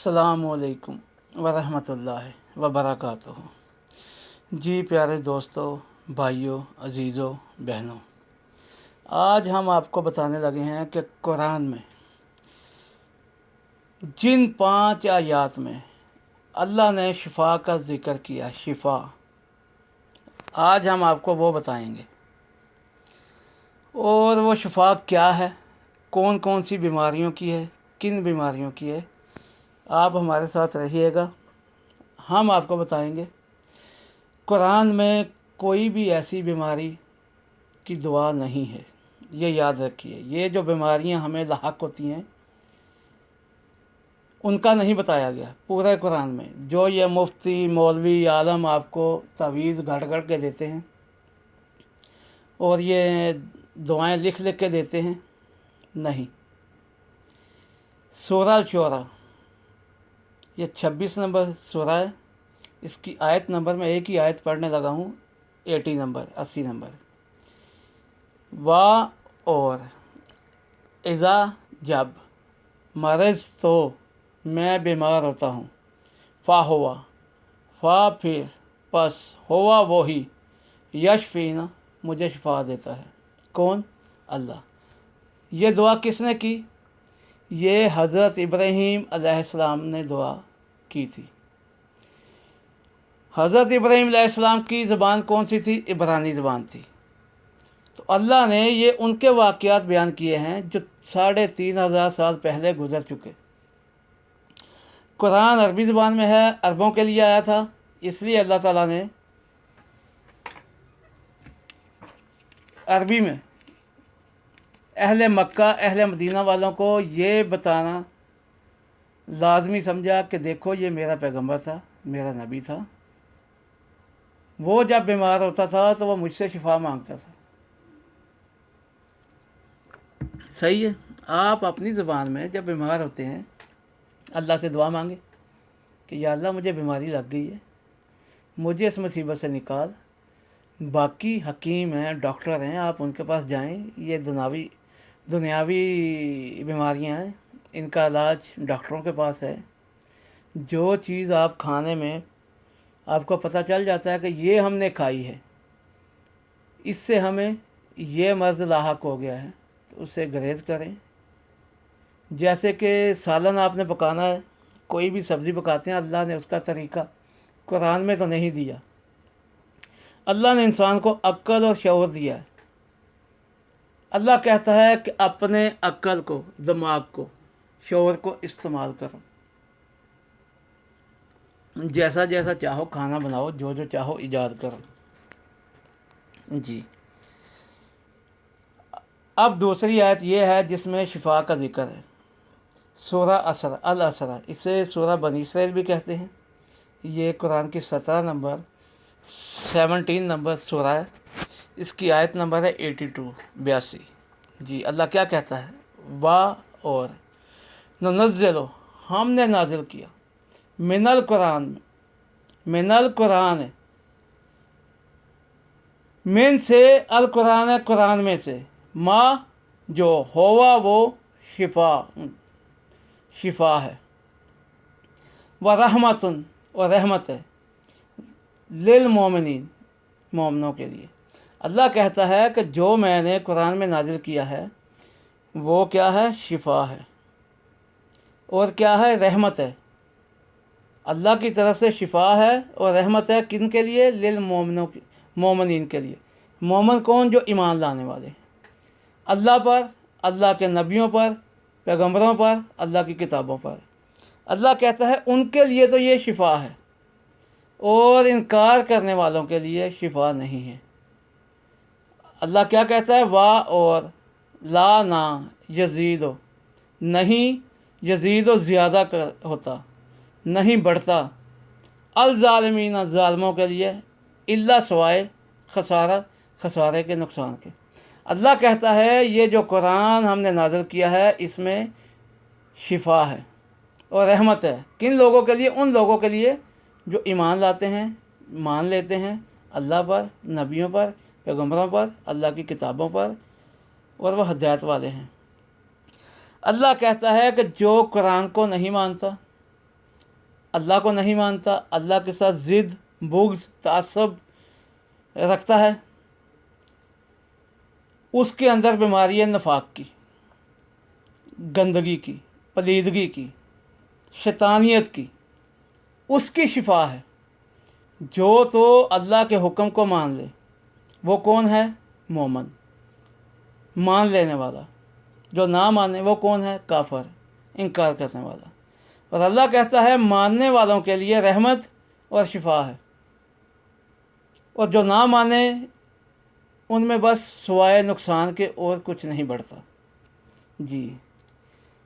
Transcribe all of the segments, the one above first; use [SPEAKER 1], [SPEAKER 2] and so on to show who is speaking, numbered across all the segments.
[SPEAKER 1] अस्सलामुअलैकुम वरहमतुल्लाहि वबरकातुहू। जी प्यारे दोस्तों, भाइयों, अजीज़ों, बहनों, आज हम आपको बताने लगे हैं कि कुरान में जिन 5 आयात में अल्लाह ने शिफा का ज़िक्र किया, शिफा, आज हम आपको वो बताएंगे। और वो शिफा क्या है, कौन कौन सी बीमारियों की है, किन बीमारियों की है। आप हमारे साथ रहिएगा, हम आपको बताएंगे। कुरान में कोई भी ऐसी बीमारी की दुआ नहीं है, ये याद रखिए। ये जो बीमारियां हमें लाहक होती हैं उनका नहीं बताया गया पूरे कुरान में। जो ये मुफ्ती मौलवी आलम आपको तावीज़ घड़ घड़ के देते हैं और ये दुआएं लिख लिख के देते हैं, नहीं। सूरह शूरा, ये 26 नंबर सूरह है। इसकी आयत नंबर में एक ही आयत पढ़ने लगा हूँ, 80 नंबर। वाह, और इज़ा, जब, मरज़, तो मैं बीमार होता हूँ, फ़ा हुआ, फ़ा फिर, पस, हुआ वही, यशफीना, मुझे शिफा देता है। कौन? अल्लाह। ये दुआ किसने की? ये हज़रत इब्राहीम अलैहिस्सलाम ने दुआ की थी। हज़रत इब्राहीम अलैहिस्सलाम की ज़बान कौन सी थी? इब्रानी ज़बान थी। तो अल्लाह ने ये उनके वाक़यात बयान किए हैं जो 3500 साल पहले गुज़र चुके। कुरान अरबी ज़बान में है, अरबों के लिए आया था, इसलिए अल्लाह ताला ने अरबी में अहले मक्का, अहले मदीना वालों को ये बताना लाजमी समझा कि देखो ये मेरा पैगंबर था, मेरा नबी था। वो जब बीमार होता था तो वो मुझसे शिफा मांगता था। सही है। आप अपनी ज़बान में जब बीमार होते हैं अल्लाह से दुआ मांगे कि या अल्लाह मुझे बीमारी लग गई है, मुझे इस मुसीबत से निकाल। बाकी हकीम हैं, डॉक्टर हैं, आप उनके पास जाएं। ये दुनियावी बीमारियां हैं, इनका इलाज डॉक्टरों के पास है। जो चीज़ आप खाने में आपको पता चल जाता है कि ये हमने खाई है, इससे हमें ये मर्ज़ लाहक हो गया है, तो उसे गुरेज़ करें। जैसे कि सालन आपने पकाना है, कोई भी सब्ज़ी पकाते हैं, अल्लाह ने उसका तरीक़ा कुरान में तो नहीं दिया। अल्लाह ने इंसान को अक्ल और शऊर दिया है। अल्लाह कहता है कि अपने अक्ल को, दिमाग को, शऊर को इस्तेमाल करो। जैसा जैसा चाहो खाना बनाओ, जो जो चाहो ईजाद करो। जी, अब दूसरी आयत ये है जिसमें शिफा का जिक्र है। सूरह असर, अल असरा, इसे सूरह बनी इसराइल भी कहते हैं। ये कुरान की 17 नंबर सूरह है। इसकी आयत नंबर है 82। जी, अल्लाह क्या कहता है? वाह, और ननज़्ज़िलु, हमने नाजिल किया, मिनल कुरान, मिनल कुरान, मिन से, अल कुरान है कुरान में से, माँ जो, होवा वो, शिफा है, व रहमतुन, और रहमत है, लिल मोमिनीन, मोमिनों के लिए। अल्लाह कहता है कि जो मैंने कुरान में नाजिल किया है वो क्या है? शिफा है। और क्या है? रहमत है। अल्लाह की तरफ से शिफा है और रहमत है। किन के लिए? लिल मोमिनीन के लिए। मोमिन कौन? जो ईमान लाने वाले हैं अल्लाह पर, अल्लाह के नबियों पर, पैगंबरों पर, अल्लाह की किताबों पर। अल्लाह कहता है उनके लिए तो ये शिफा है, और इनकार करने वालों के लिए शिफा नहीं है। अल्लाह क्या कहता है? वाह, और ला, ना, यजीदो, नहीं, यजीदो ज़्यादा होता, नहीं बढ़ता, अल ज़ालिमीन, ज़ालिमों के लिए, इल्ला सवाए, खसारे के, नुकसान के। अल्लाह कहता है ये जो कुरान हमने नाज़िल किया है इसमें शिफा है और रहमत है। किन लोगों के लिए? उन लोगों के लिए जो ईमान लाते हैं, मान लेते हैं अल्लाह पर, नबियों पर, पैगंबरों पर, अल्लाह की किताबों पर, और वह हिदायत वाले हैं। अल्लाह कहता है कि जो कुरान को नहीं मानता, اللہ کو نہیں مانتا، اللہ کے ساتھ ضد، بغض، تعصب رکھتا ہے، اس کے اندر بیماری ہے نفاق کی، گندگی کی، پلیدگی کی، شیطانیت کی، اس کی شفا ہے۔ جو تو اللہ کے حکم کو مان لے، وہ کون ہے؟ مومن، مان لینے والا۔ جو نہ مانے وہ کون ہے؟ کافر، انکار کرنے والا۔ اور اللہ کہتا ہے ماننے والوں کے لیے رحمت اور شفا ہے، اور جو نہ مانے ان میں بس سوائے نقصان کے اور کچھ نہیں بڑھتا۔ جی،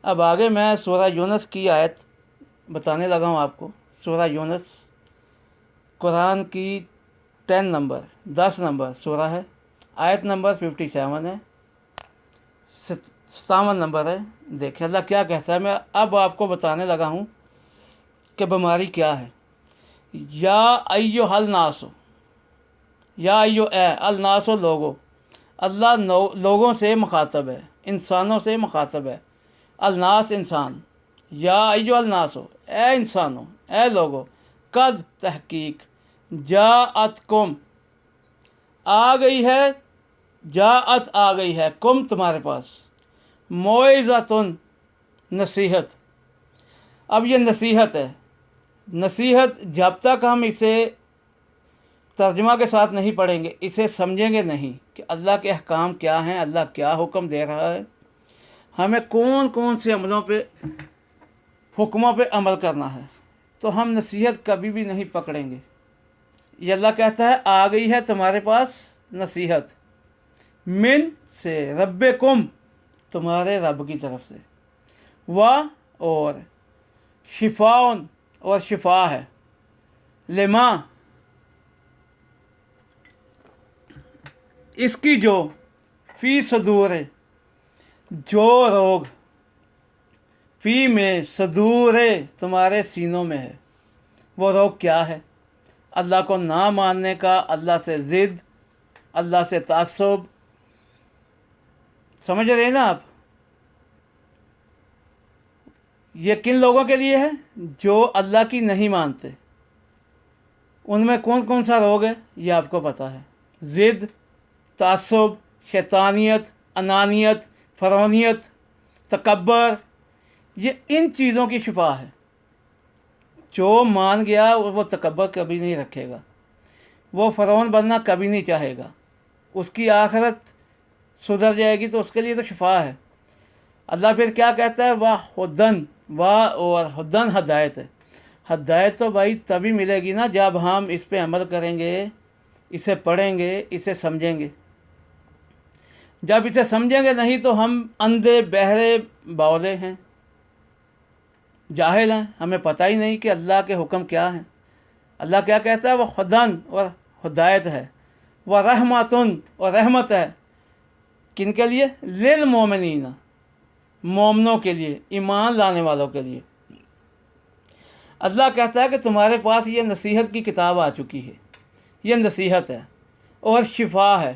[SPEAKER 1] اب آگے میں سورہ یونس کی آیت بتانے لگا ہوں آپ کو۔ سورہ یونس قرآن کی 10 نمبر سورہ ہے، آیت نمبر 57 ہے، 57 نمبر ہے۔ دیکھیں اللہ کیا کہتا ہے۔ میں اب آپ کو بتانے لگا ہوں کہ بیماری کیا ہے۔ یا ایھا الناس، یا ایھا اے الناس لوگو، اللہ لوگوں سے مخاطب ہے، انسانوں سے مخاطب ہے۔ الناس انسان، یا ایھا الناس اے انسانوں، اے لوگو، قد تحقیق، جاءتکم آ گئی ہے، جاءت آ گئی ہے، کم تمہارے پاس، موعظۃ نصیحت۔ اب یہ نصیحت ہے۔ نصیحت جب تک ہم اسے ترجمہ کے ساتھ نہیں پڑھیں گے، اسے سمجھیں گے نہیں کہ اللہ کے احکام کیا ہیں، اللہ کیا حکم دے رہا ہے، ہمیں کون کون سے عملوں پہ، حکموں پہ عمل کرنا ہے، تو ہم نصیحت کبھی بھی نہیں پکڑیں گے۔ یہ اللہ کہتا ہے آ گئی ہے تمہارے پاس نصیحت، من سے، ربکم تمہارے رب کی طرف سے، اور شفاء اور شفا ہے، لما اس کی جو، فی صدور جو روگ، فی میں، صدور تمہارے سینوں میں ہے۔ وہ روگ کیا ہے؟ اللہ کو نہ ماننے کا، اللہ سے ضد، اللہ سے تعصب۔ سمجھ رہے ہیں نا آپ؟ یہ کن لوگوں کے لیے ہے؟ جو اللہ کی نہیں مانتے۔ ان میں کون کون سا روگ ہے یہ آپ کو پتہ ہے۔ ضد، تعصب، شیطانیت، انانیت، فرعونیت، تکبر، یہ ان چیزوں کی شفا ہے۔ جو مان گیا وہ تکبر کبھی نہیں رکھے گا، وہ فرعون بننا کبھی نہیں چاہے گا، اس کی آخرت سدھر جائے گی، تو اس کے لیے تو شفا ہے۔ اللہ پھر کیا کہتا ہے؟ اور ہدن ہدایت ہے۔ ہدایت تو بھائی تبھی ملے گی نا جب ہم اس پہ عمل کریں گے، اسے پڑھیں گے، اسے سمجھیں گے۔ جب اسے سمجھیں گے نہیں تو ہم اندھے، بہرے، باولے ہیں، جاہل ہیں، ہمیں پتہ ہی نہیں کہ اللہ کے حکم کیا ہیں۔ اللہ کیا کہتا ہے؟ وہ ہدن اور ہدایت ہے، وہ رحمتن اور رحمت ہے۔ کن کے لیے؟ للمومنین، مومنوں کے لیے، ایمان لانے والوں کے لیے۔ اللہ کہتا ہے کہ تمہارے پاس یہ نصیحت کی کتاب آ چکی ہے، یہ نصیحت ہے اور شفا ہے۔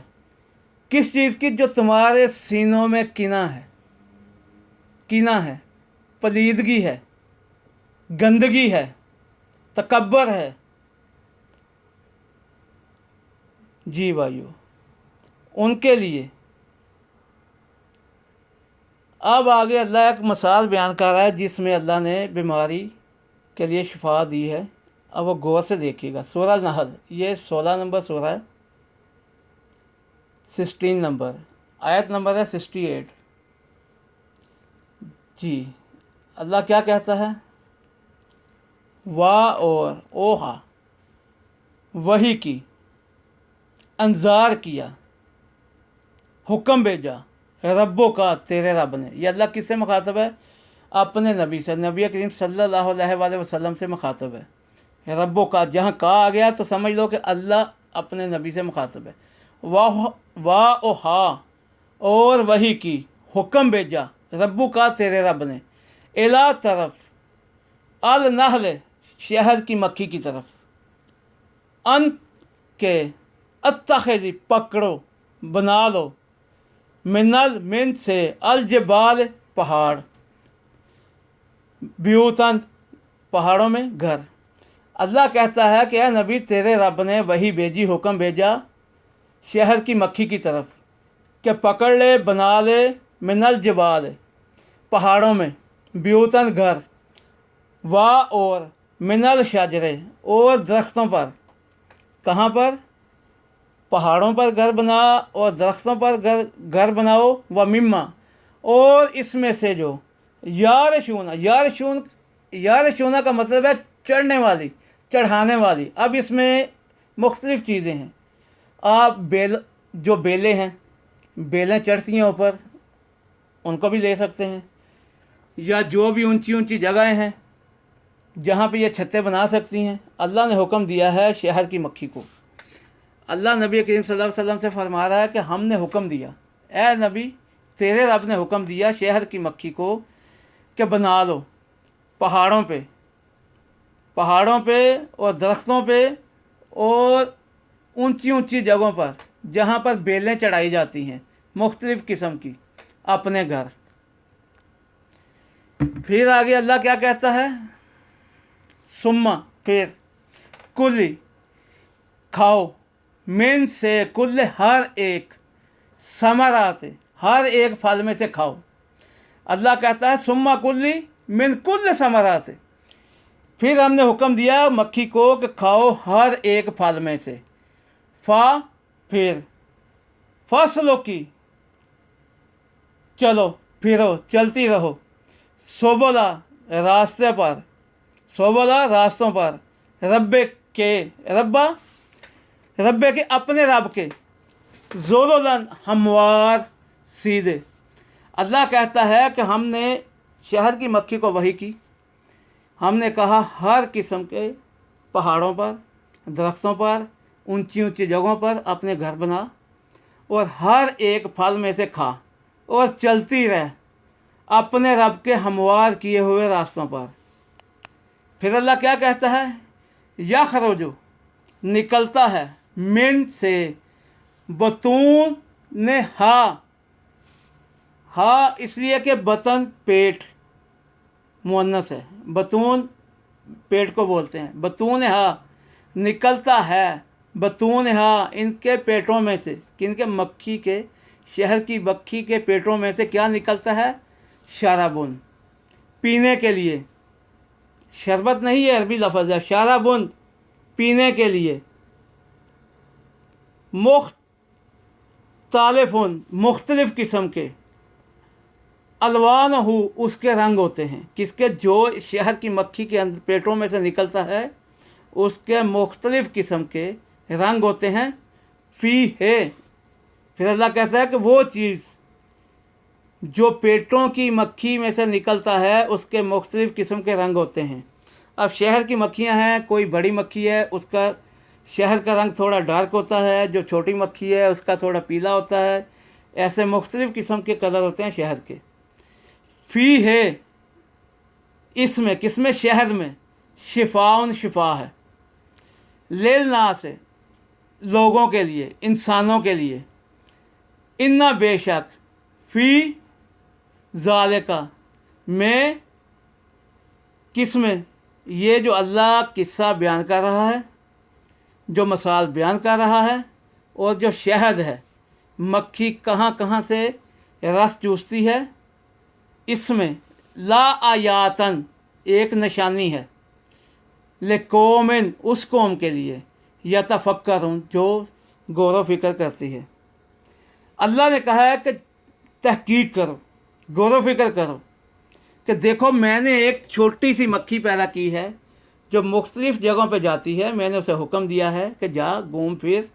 [SPEAKER 1] کس چیز کی؟ جو تمہارے سینوں میں کینہ ہے، کینہ ہے، پلیدگی ہے، گندگی ہے، تکبر ہے۔ جی بھائیو، ان کے لیے۔ اب آگے اللہ ایک مثال بیان کر رہا ہے جس میں اللہ نے بیماری کے لیے شفا دی ہے۔ اب وہ غور سے دیکھیے گا۔ سورہ نحل، یہ 16 نمبر سورہ ہے، 16 نمبر، آیت نمبر ہے 68۔ جی، اللہ کیا کہتا ہے؟ اور اوہا، وحی کی، انذار کیا، حکم بھیجا، ربوں کا، تیرے رب نے۔ یہ اللہ کس سے مخاطب ہے؟ اپنے نبی سے، نبی کریم صلی اللہ علیہ وآلہ وسلم سے مخاطب ہے۔ ربوں کا جہاں کہا آ گیا تو سمجھ لو کہ اللہ اپنے نبی سے مخاطب ہے۔ اوہا، اور وحی کی، حکم بھیجا، ربوں کا، تیرے رب نے، الا طرف، النحل، شہد کی مکھی کی طرف، ان کے، اتخذی، پکڑو، بنا لو، من سے، الجبال، پہاڑ، بیوتن، पहाड़ों में घर। अल्लाह कहता है कि ए नबी, तेरे रब ने वही भेजी, हुक्म भेजा शहर की मक्खी की तरफ कि पकड़ ले, बना ले, मिनल जबाल, पहाड़ों में, ब्यूतन घर, वाह और मिनल शजरे, और दरख्तों पर। कहाँ पर? पहाड़ों पर घर बना और दरख्तों पर घर बनाओ, व मिम्मा, और इसमें से जो यारशूना, यारशूना का मतलब है चढ़ने वाली, चढ़ाने वाली। अब इसमें मुख्तलिफ़ चीज़ें हैं। आप जो बेलें हैं, बेलें चढ़ती हैं ऊपर, उनको भी ले सकते हैं, या जो भी ऊंची ऊंची जगहें हैं जहाँ पे ये छतें बना सकती हैं। अल्लाह ने हुक्म दिया है शहर की मक्खी को। अल्लाह नबी करीम सल्लल्लाहु अलैहि वसल्लम से फरमा रहा है कि हमने हुक्म दिया, ए नबी, तेरे रब ने हुक्म दिया शहर की मक्खी को कि बना लो पहाड़ों पे और दरख्तों पे और ऊंची ऊंची जगहों पर जहाँ पर बेलें चढ़ाई जाती हैं मुख्तलिफ़ किस्म की, अपने घर। फिर आगे अल्लाह क्या कहता है? सुम्मा, फिर कुली, खाओ, मिन से, कुल, हर एक, समरात, हर एक फल में से खाओ। अल्लाह कहता है सुम्मा कुल्ली मिन कुल समरात। फिर हमने हुक्म दिया मक्खी को कि खाओ हर एक फल में से। फिर फसलों की, चलो फिरो, चलती रहो, सोबला, रास्ते पर, सोबला, रास्तों पर, रब्बे के, अपने रब के, ज़ोरोलन, हमवार, सीधे। अल्लाह कहता है कि हमने शहर की मक्खी को वही की, हमने कहा हर किस्म के पहाड़ों पर, दरख्तों पर, ऊंची ऊंची जगहों पर अपने घर बना और हर एक फल में से खा और चलती रह अपने रब के हमवार किए हुए रास्तों पर। फिर अल्लाह क्या कहता है? या खरोजो, निकलता है, मिन से, बतून ने, हा इसलिए कि बतन पेट मुअन्नस है, बतून पेट को बोलते हैं। बतून हा, निकलता है, बतून हा, इनके पेटों में से, किनके? मक्खी के, शहर की मक्खी के पेटों में से क्या निकलता है? शराबुन, पीने के लिए। शरबत नहीं है, अरबी लफ्ज़ है, शराबुन, पीने के लिए। मुख्तलिफुन, मुख्तलिफ़ किस्म के, अलवान हो, उसके रंग होते हैं। किसके? जो शहर की मक्खी के अंदर पेटों में से निकलता है उसके मुख्तलिफ़ किस्म के रंग होते हैं। फ़ी है, फिर अल्लाह कहता है कि वो चीज़ जो पेटों की मक्खी में से निकलता है उसके मुख्तलिफ़ किस्म के रंग होते हैं। अब शहर की मक्खियाँ हैं, कोई बड़ी मक्खी है उसका शहर का रंग थोड़ा डार्क होता है, जो छोटी मक्खी है उसका थोड़ा पीला होता है। ऐसे मुख्तलिफ़ किस्म के कलर होते हैं शहर के। फ़ी है, इसमें, किसमें? शहद में, शिफाउन, शिफा है, लेल ना से, लोगों के लिए, इंसानों के लिए। इन्ना, बेशक, फ़ी ज़ालिका, में, किसमें? ये जो अल्लाह किस्सा बयान कर रहा है, जो मिसाल बयान कर रहा है, और जो शहद है, मक्खी कहाँ कहाँ से रस चूसती है, इसमें ला आयातन, एक निशानी है, ले कौमिन, उस कौम के लिए, यतफक्करुन, जो गौर व फिक्र करती है। अल्लाह ने कहा है कि तहकीक करो, गौर व फिक्र करो कि देखो मैंने एक छोटी सी मक्खी पैदा की है जो मुख्तलिफ़ जगहों पे जाती है। मैंने उसे हुक्म दिया है कि जा, घूम फिर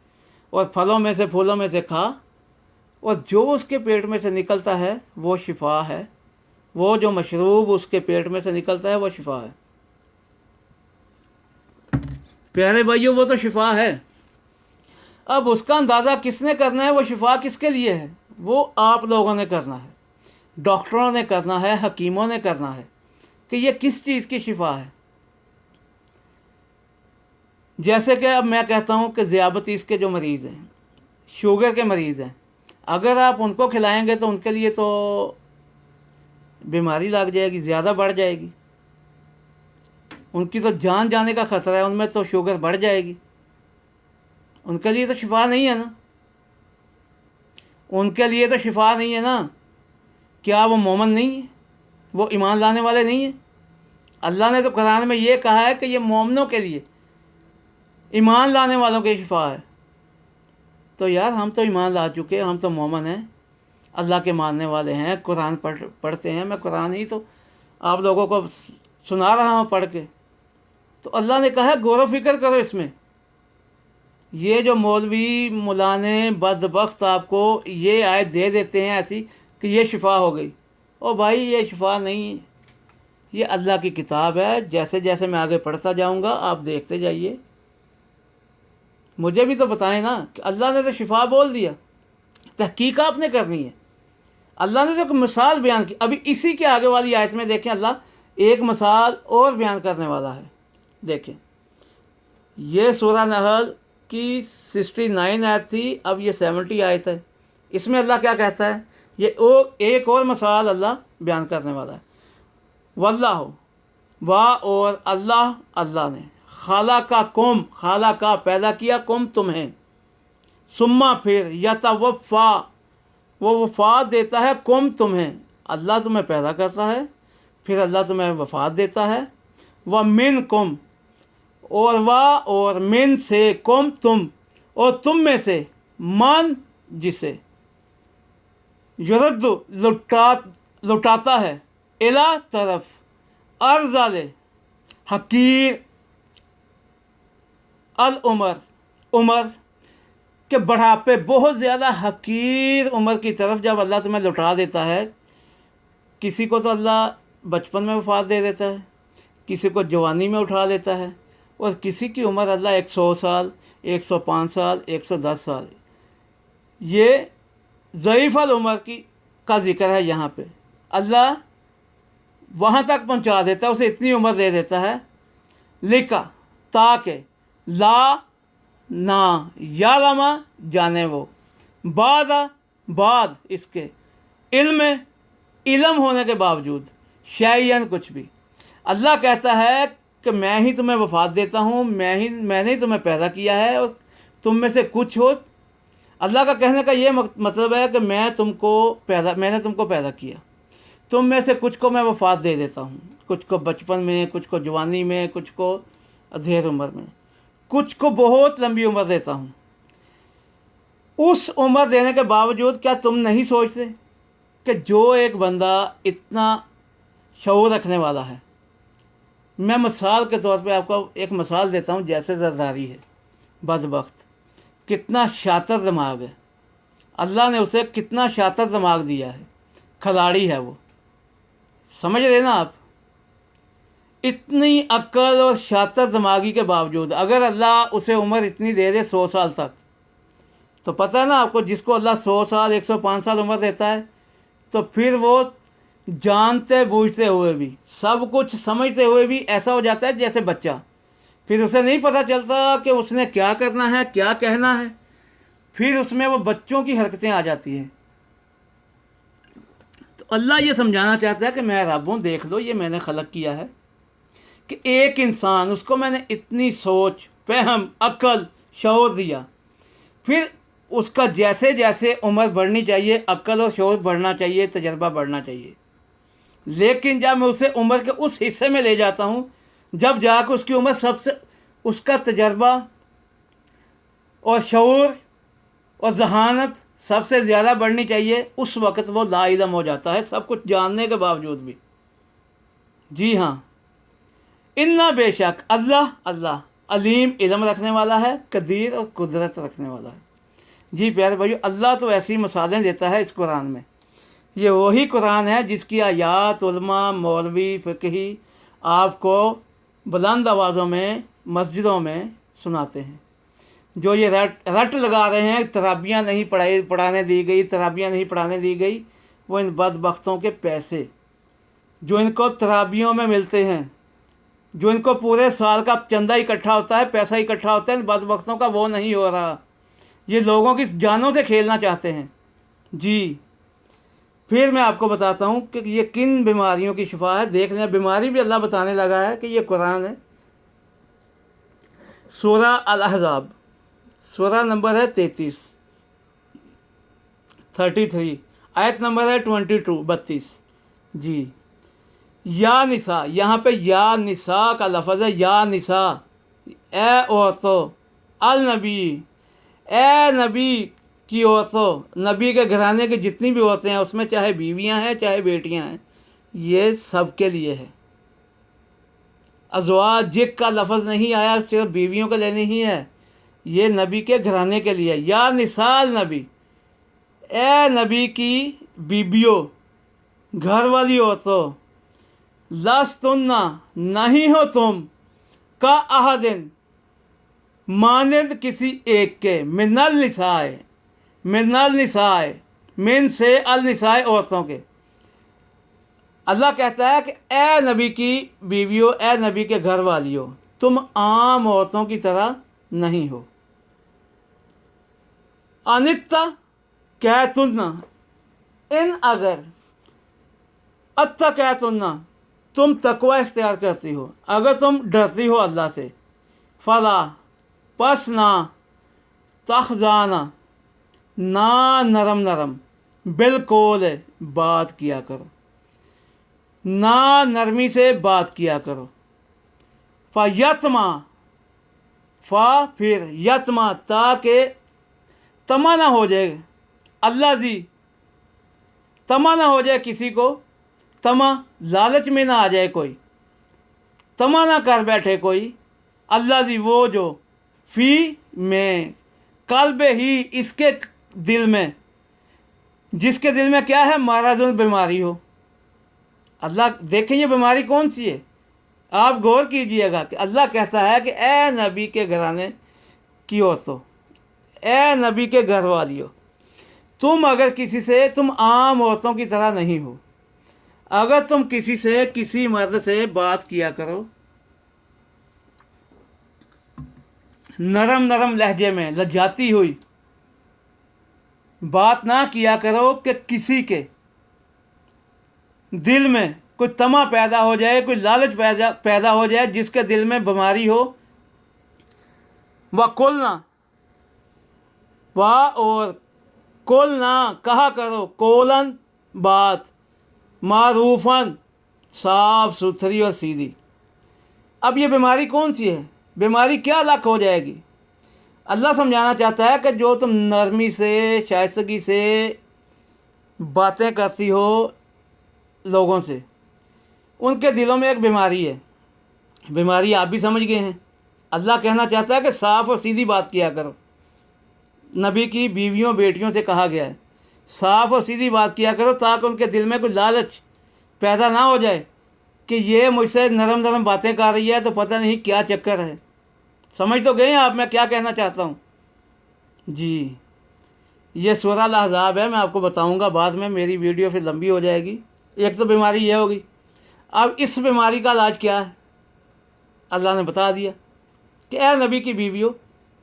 [SPEAKER 1] और फलों में से, फूलों में से खा, और जो उसके पेट में से निकलता है वो शिफा है, वो जो मशरूब उसके पेट में से निकलता है वो शिफा है। प्यारे भाइयों, वो तो शिफा है। अब उसका अंदाज़ा किसने करना है, वो शिफा किसके लिए है? वो आप लोगों ने करना है, डॉक्टरों ने करना है, हकीमों ने करना है कि ये किस चीज़ की शिफा है। जैसे कि अब मैं कहता हूँ कि ज़ियाबतीस के जो मरीज़ हैं, शुगर के मरीज़ हैं, अगर आप उनको खिलाएंगे तो उनके लिए तो बीमारी लग जाएगी, ज़्यादा बढ़ जाएगी, ان کی تو جان جانے کا خطرہ ہے، ان میں تو شوگر بڑھ جائے گی، ان کے لیے تو شفا نہیں ہے نا، ان کے لیے تو شفا نہیں ہے نا۔ کیا وہ مومن نہیں ہے؟ وہ ایمان لانے والے نہیں ہیں؟ اللہ نے تو قرآن میں یہ کہا ہے کہ یہ مومنوں کے لیے، ایمان لانے والوں کے شفا ہے۔ تو یار ہم تو ایمان لا چکے، ہم تو مومن ہیں، اللہ کے ماننے والے ہیں، قرآن پڑھتے ہیں۔ میں قرآن ہی تو آپ لوگوں کو سنا رہا ہوں پڑھ کے۔ تو اللہ نے کہا ہے غور و فکر کرو اس میں۔ یہ جو مولوی مولانے بدبخت آپ کو یہ آیت دے دیتے ہیں ایسی کہ یہ شفا ہو گئی، او بھائی یہ شفا نہیں ہے، یہ اللہ کی کتاب ہے۔ جیسے جیسے میں آگے پڑھتا جاؤں گا آپ دیکھتے جائیے، مجھے بھی تو بتائیں نا کہ اللہ نے تو شفا بول دیا، تحقیق آپ نے کرنی ہے۔ اللہ نے تو ایک مثال بیان کی، ابھی اسی کے آگے والی آیت میں دیکھیں اللہ ایک مثال اور بیان کرنے والا ہے۔ دیکھیں یہ سورہ نحل کی 69 آیت تھی، اب یہ 70 آیت ہے۔ اس میں اللہ کیا کہتا ہے، یہ ایک اور مثال اللہ بیان کرنے والا ہے۔ واللہ اور اللہ نے خالقکم خالقہ پیدا کیا کم تمہیں، ثم پھر یتوفا وہ وفات دیتا ہے کم تمہیں، اللہ تمہیں پیدا کرتا ہے پھر اللہ تمہیں وفات دیتا ہے۔ ومنکم اور من سے کم تم اور تم میں سے من جسے یرد لٹاتا ہے الا طرف ارذل حقیر عمر کے بڑھاپے، بہت زیادہ حقیر عمر کی طرف جب اللہ تمہیں لٹا دیتا ہے۔ کسی کو تو اللہ بچپن میں وفات دے دیتا ہے، کسی کو جوانی میں اٹھا لیتا ہے، اور کسی کی عمر اللہ 100 سال 105 سال 110 سال، یہ ضعیف العمر کا ذکر ہے یہاں پہ۔ اللہ وہاں تک پہنچا دیتا ہے، اسے اتنی عمر دے دیتا ہے لکھا تاکہ لا نہ یعلم جانے وہ بعد اس کے علم ہونے کے باوجود شیئن کچھ بھی۔ اللہ کہتا ہے کہ میں ہی تمہیں وفات دیتا ہوں، میں نے ہی تمہیں پیدا کیا ہے، اور تم میں سے کچھ ہو۔ اللہ کا کہنے کا یہ مطلب ہے کہ میں نے تم کو پیدا کیا، تم میں سے کچھ کو میں وفات دے دیتا ہوں، کچھ کو بچپن میں، کچھ کو جوانی میں، کچھ کو ادھیر عمر میں، کچھ کو بہت لمبی عمر دیتا ہوں۔ اس عمر دینے کے باوجود کیا تم نہیں سوچتے کہ جو ایک بندہ اتنا شعور رکھنے والا ہے، میں مثال کے طور پہ آپ کو ایک مثال دیتا ہوں، جیسے زرداری ہے بدبخت، کتنا شاطر دماغ ہے، اللہ نے اسے کتنا شاطر دماغ دیا ہے، کھلاڑی ہے وہ، سمجھ رہے نا آپ؟ اتنی عقل اور شاطر دماغی کے باوجود اگر اللہ اسے عمر اتنی دے دے 100 سال تک، تو پتہ ہے نا آپ کو، جس کو اللہ 100 سال 105 سال عمر دیتا ہے تو پھر وہ جانتے بوجھتے ہوئے بھی، سب کچھ سمجھتے ہوئے بھی ایسا ہو جاتا ہے جیسے بچہ، پھر اسے نہیں پتہ چلتا کہ اس نے کیا کرنا ہے کیا کہنا ہے، پھر اس میں وہ بچوں کی حرکتیں آ جاتی ہیں۔ تو اللہ یہ سمجھانا چاہتا ہے کہ میں رب ہوں، دیکھ لو یہ میں نے خلق کیا ہے کہ ایک انسان، اس کو میں نے اتنی سوچ، فہم، عقل، شعور دیا، پھر اس کا جیسے جیسے عمر بڑھنی چاہیے، عقل اور شعور بڑھنا چاہیے، تجربہ بڑھنا چاہیے، لیکن جب میں اسے عمر کے اس حصے میں لے جاتا ہوں جب جا کے اس کی عمر سب سے، اس کا تجربہ اور شعور اور ذہانت سب سے زیادہ بڑھنی چاہیے، اس وقت وہ لا علم ہو جاتا ہے، سب کچھ جاننے کے باوجود بھی۔ جی ہاں، انا بے شک اللہ علیم علم رکھنے والا ہے، قدیر اور قدرت رکھنے والا ہے۔ جی پیارے بھائیو، اللہ تو ایسی مثالیں دیتا ہے اس قرآن میں۔ یہ وہی قرآن ہے جس کی آیات علماء، مولوی، فقہی آپ کو بلند آوازوں میں مسجدوں میں سناتے ہیں۔ جو یہ رٹ لگا رہے ہیں ترابیاں نہیں پڑھانے دی گئی، وہ ان بدبختوں کے پیسے جو ان کو ترابیوں میں ملتے ہیں، جو ان کو پورے سال کا چندہ اکٹھا ہوتا ہے، پیسہ اکٹھا ہوتا ہے، ان بدبختوں کا وہ نہیں ہو رہا، یہ لوگوں کی جانوں سے کھیلنا چاہتے ہیں۔ جی پھر میں آپ کو بتاتا ہوں کہ یہ کن بیماریوں کی شفا ہے۔ دیکھ لیں، بیماری بھی اللہ بتانے لگا ہے کہ یہ قرآن ہے، सूरह अल-अहज़ाब, सूरह नंबर है 33 आयत नंबर है 32 जी। या निसा, यहाँ पे या निसा का लफ्ज़ है, या निसा, ए औरतों, अल नबी, ए नबी की औरतों, नबी के घराने की जितनी भी औरतें हैं उसमें चाहे बीवियां हैं चाहे बेटियां हैं, ये सब के लिए है। अज़वाजिक का लफ्ज़ नहीं आया, सिर्फ बीवियों के लिए नहीं है, ये नबी के घराने के लिए। या निसाल नबी, ए नबी की बीबियों, घर वाली औरतों, लस्तुन्ना, नहीं हो तुम, का अहदिन, मानिद किसी एक के, मिनल निसाए, मिनल निसाए, मिन से अल निसाए, औरतों के। अल्लाह कहता है कि ए नबी की बीवियों, ए नबी के घर वालियों, तुम आम औरतों की तरह नहीं हो। अनित्ता कह तुन्ना, इन अगर, अत्ता कह तुन्ना, तुम तकवा इख्तियार करती हो, अगर तुम डरती हो अल्लाह से, फला, पस ना, तखजाना, ना नरम नरम, बिल्कुल बात किया करो, ना नरमी से बात किया करो। फ़ा यत्मा, फ़ा फिर, यत्मा ताकि तमा ना हो जाए, अल्लाह जी, तमा ना हो जाए किसी को, तमा लालच में ना आ जाए कोई, तमा ना कर बैठे कोई, अल्लाह जी वो जो, फ़ी में, कल्ब ही, इसके दिल में, जिसके दिल में क्या है, मरज़ुन, बीमारी हो। अल्लाह देखें ये बीमारी कौन सी है, आप गौर कीजिएगा कि अल्लाह कहता है कि ए नबी के घराने की औरतों, ए नबी के घर वालियों, तुम अगर किसी से, तुम आम औरतों की तरह नहीं हो। अगर तुम किसी से, किसी मर्द से बात किया करो नरम नरम लहजे में, लजाती हुई बात ना किया करो कि किसी के दिल में कोई तमा पैदा हो जाए, कोई लालच पैदा हो जाए, जिसके दिल में बीमारी हो। व कुलना, वाह, और कुलना, कहा करो, कोलन, बात, मारूफन, साफ सुथरी और सीधी। अब ये बीमारी कौन सी है, बीमारी क्या लाक हो जाएगी। अल्लाह समझाना चाहता है कि जो तुम नरमी से, शाइस्तगी से बातें करती हो लोगों से, उनके दिलों में एक बीमारी है। बीमारी आप भी समझ गए हैं। अल्लाह कहना चाहता है कि साफ़ और सीधी बात किया करो। नबी की बीवियों, बेटियों से कहा गया है साफ़ और सीधी बात किया करो, ताकि उनके दिल में कोई लालच पैदा ना हो जाए कि ये मुझसे नरम नरम बातें कर रही है तो पता नहीं क्या चक्कर है। समझ तो गए आप मैं क्या कहना चाहता हूँ जी। ये सूरह अल-अहज़ाब है, मैं आपको बताऊँगा बाद में, मेरी वीडियो फिर लंबी हो जाएगी। एक तो बीमारी ये होगी। अब इस बीमारी का इलाज क्या है, अल्लाह ने बता दिया कि ए नबी की बीवियों,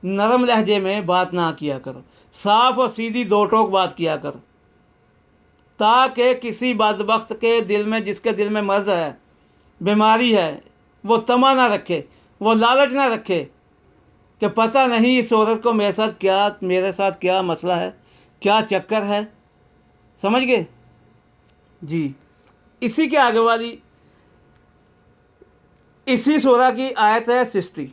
[SPEAKER 1] नरम लहजे में बात ना किया करो, साफ़ और सीधी दो टोक बात किया करो, ताकि किसी बदबख्त के दिल में, जिसके दिल में मर्ज़ है, बीमारी है, वो तमा ना रखे, वो लालच ना रखे कि पता नहीं इस औरत को मेरे साथ क्या मसला है, क्या चक्कर है। समझ गए जी। इसी के आगे वाली, इसी सूरह की आयत है 60।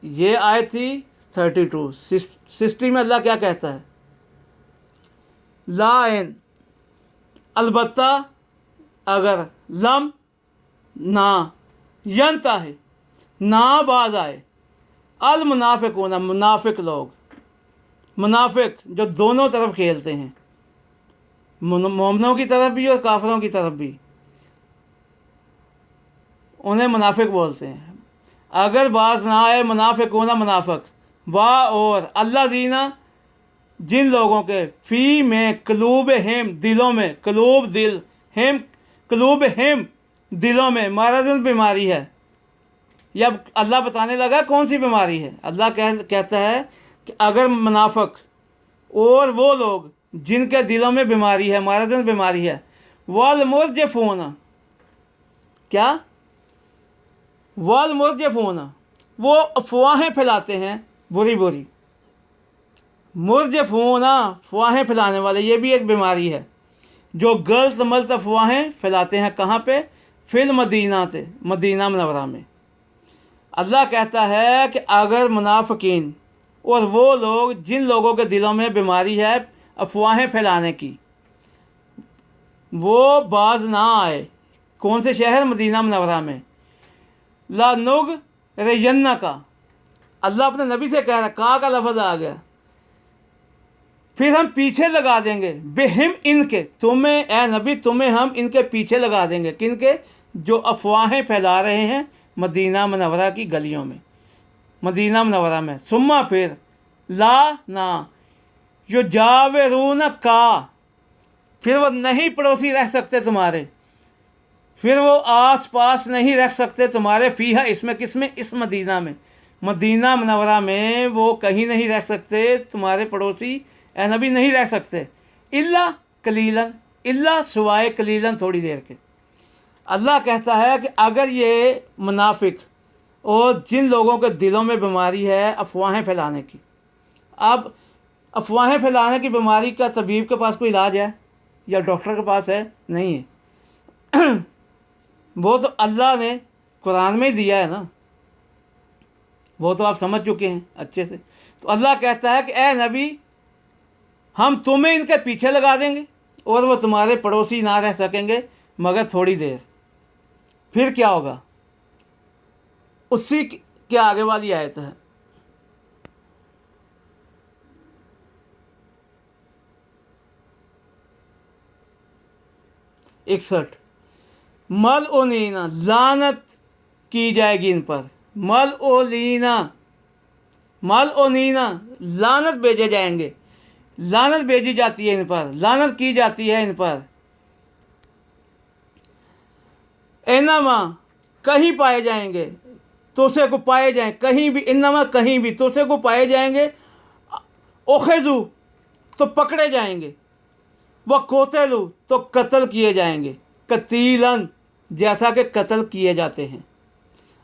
[SPEAKER 1] ये आयत थी 32। 60 में अल्लाह क्या कहता है, लाइन, अलबत्ता अगर, लम, ना, यंता है, ना बाज आए, अल मुनाफिकूना, मुनाफिक लोग, मुनाफिक जो दोनों तरफ खेलते हैं, मोमिनों की तरफ भी और काफिरों की तरफ भी, उन्हें मुनाफिक बोलते हैं। अगर बाज ना आए, मुनाफिकूना, मुनाफिक, वाह, और अल्लाह जीना, जिन लोगों के, फ़ी में, कलूब हिम, दिलों में, कलूब दिल, हिम, कलूब हिम, दिलों में, मरज़ुन, बीमारी है। या अल्लाह बताने लगा कौन सी बीमारी है। अल्लाह कहता है कि अगर मुनाफिक और वो लोग जिनके दिलों में बीमारी है, मरज़ुन, बीमारी है, वल मुरजफून, क्या, वल मुरजफून, वो अफवाहें फैलाते हैं बुरी बुरी। मुरजफूना, अफवाहें फैलाने वाले, ये भी एक बीमारी है जो गलत मलत अफवाहें फैलाते हैं। कहाँ पे? फिल मदीना थे, मदीना मुनव्वरा में। अल्लाह कहता है कि अगर मुनाफिकीन और वो लोग जिन लोगों के दिलों में बीमारी है अफवाहें फैलाने की, वो बाज ना आए। कौन से शहर? मदीना मुनव्वरा में। ला नुग रयन्ना का, अल्लाह अपने नबी से कह रहा है, का लफ्ज़ आ गया, फिर हम पीछे लगा देंगे बेहिम इनके, तुम्हें ए नबी तुम्हें हम इनके पीछे लगा देंगे। किनके? जो अफवाहें फैला रहे हैं मदीना मुनव्वरा की गलियों में, मदीना मुनव्वरा में। सुम्मा फिर ला ना जो जावेरून का, फिर वो नहीं पड़ोसी रह सकते तुम्हारे, फिर वो आस पास नहीं रह सकते तुम्हारे, फीहा इसमें, किसमें? इस मदीना में, मदीना मुनव्वरा में वो कहीं नहीं रह सकते तुम्हारे पड़ोसी ए नबी, नहीं रह सकते। इल्ला कलीलन, इल्ला सुवाए कलीलन, थोड़ी देर के। अल्लाह कहता है कि अगर ये मुनाफिक और जिन लोगों के दिलों में बीमारी है अफवाहें फैलाने की, अब अफवाहें फैलाने की बीमारी का तबीब के पास कोई इलाज है या डॉक्टर के पास है? नहीं है। वो तो अल्लाह ने कुरान में ही दिया है ना, वो तो आप समझ चुके हैं अच्छे से। तो अल्लाह कहता है कि ए नबी हम तुम्हें इनके पीछे लगा देंगे और वो तुम्हारे पड़ोसी ना रह सकेंगे मगर थोड़ी देर। फिर क्या होगा? उसी के आगे वाली आयत है, इकसठ। मल ओनीना, लानत की जाएगी इन पर। मल ओलीना, मल ओनीना, लानत भेजे जाएंगे, लानत भेजी जाती है इन पर, लानत की जाती है इन पर। इन्नमा, कहीं पाए जाएंगे, तोसे को पाए जाएं, कहीं भी, इन्नमा कहीं भी, तोसे को पाए जाएंगे, ओखेजू तो पकड़े जाएंगे, व कोतेलू तो कत्ल किए जाएंगे, कतीलन जैसा कि कत्ल किए जाते हैं।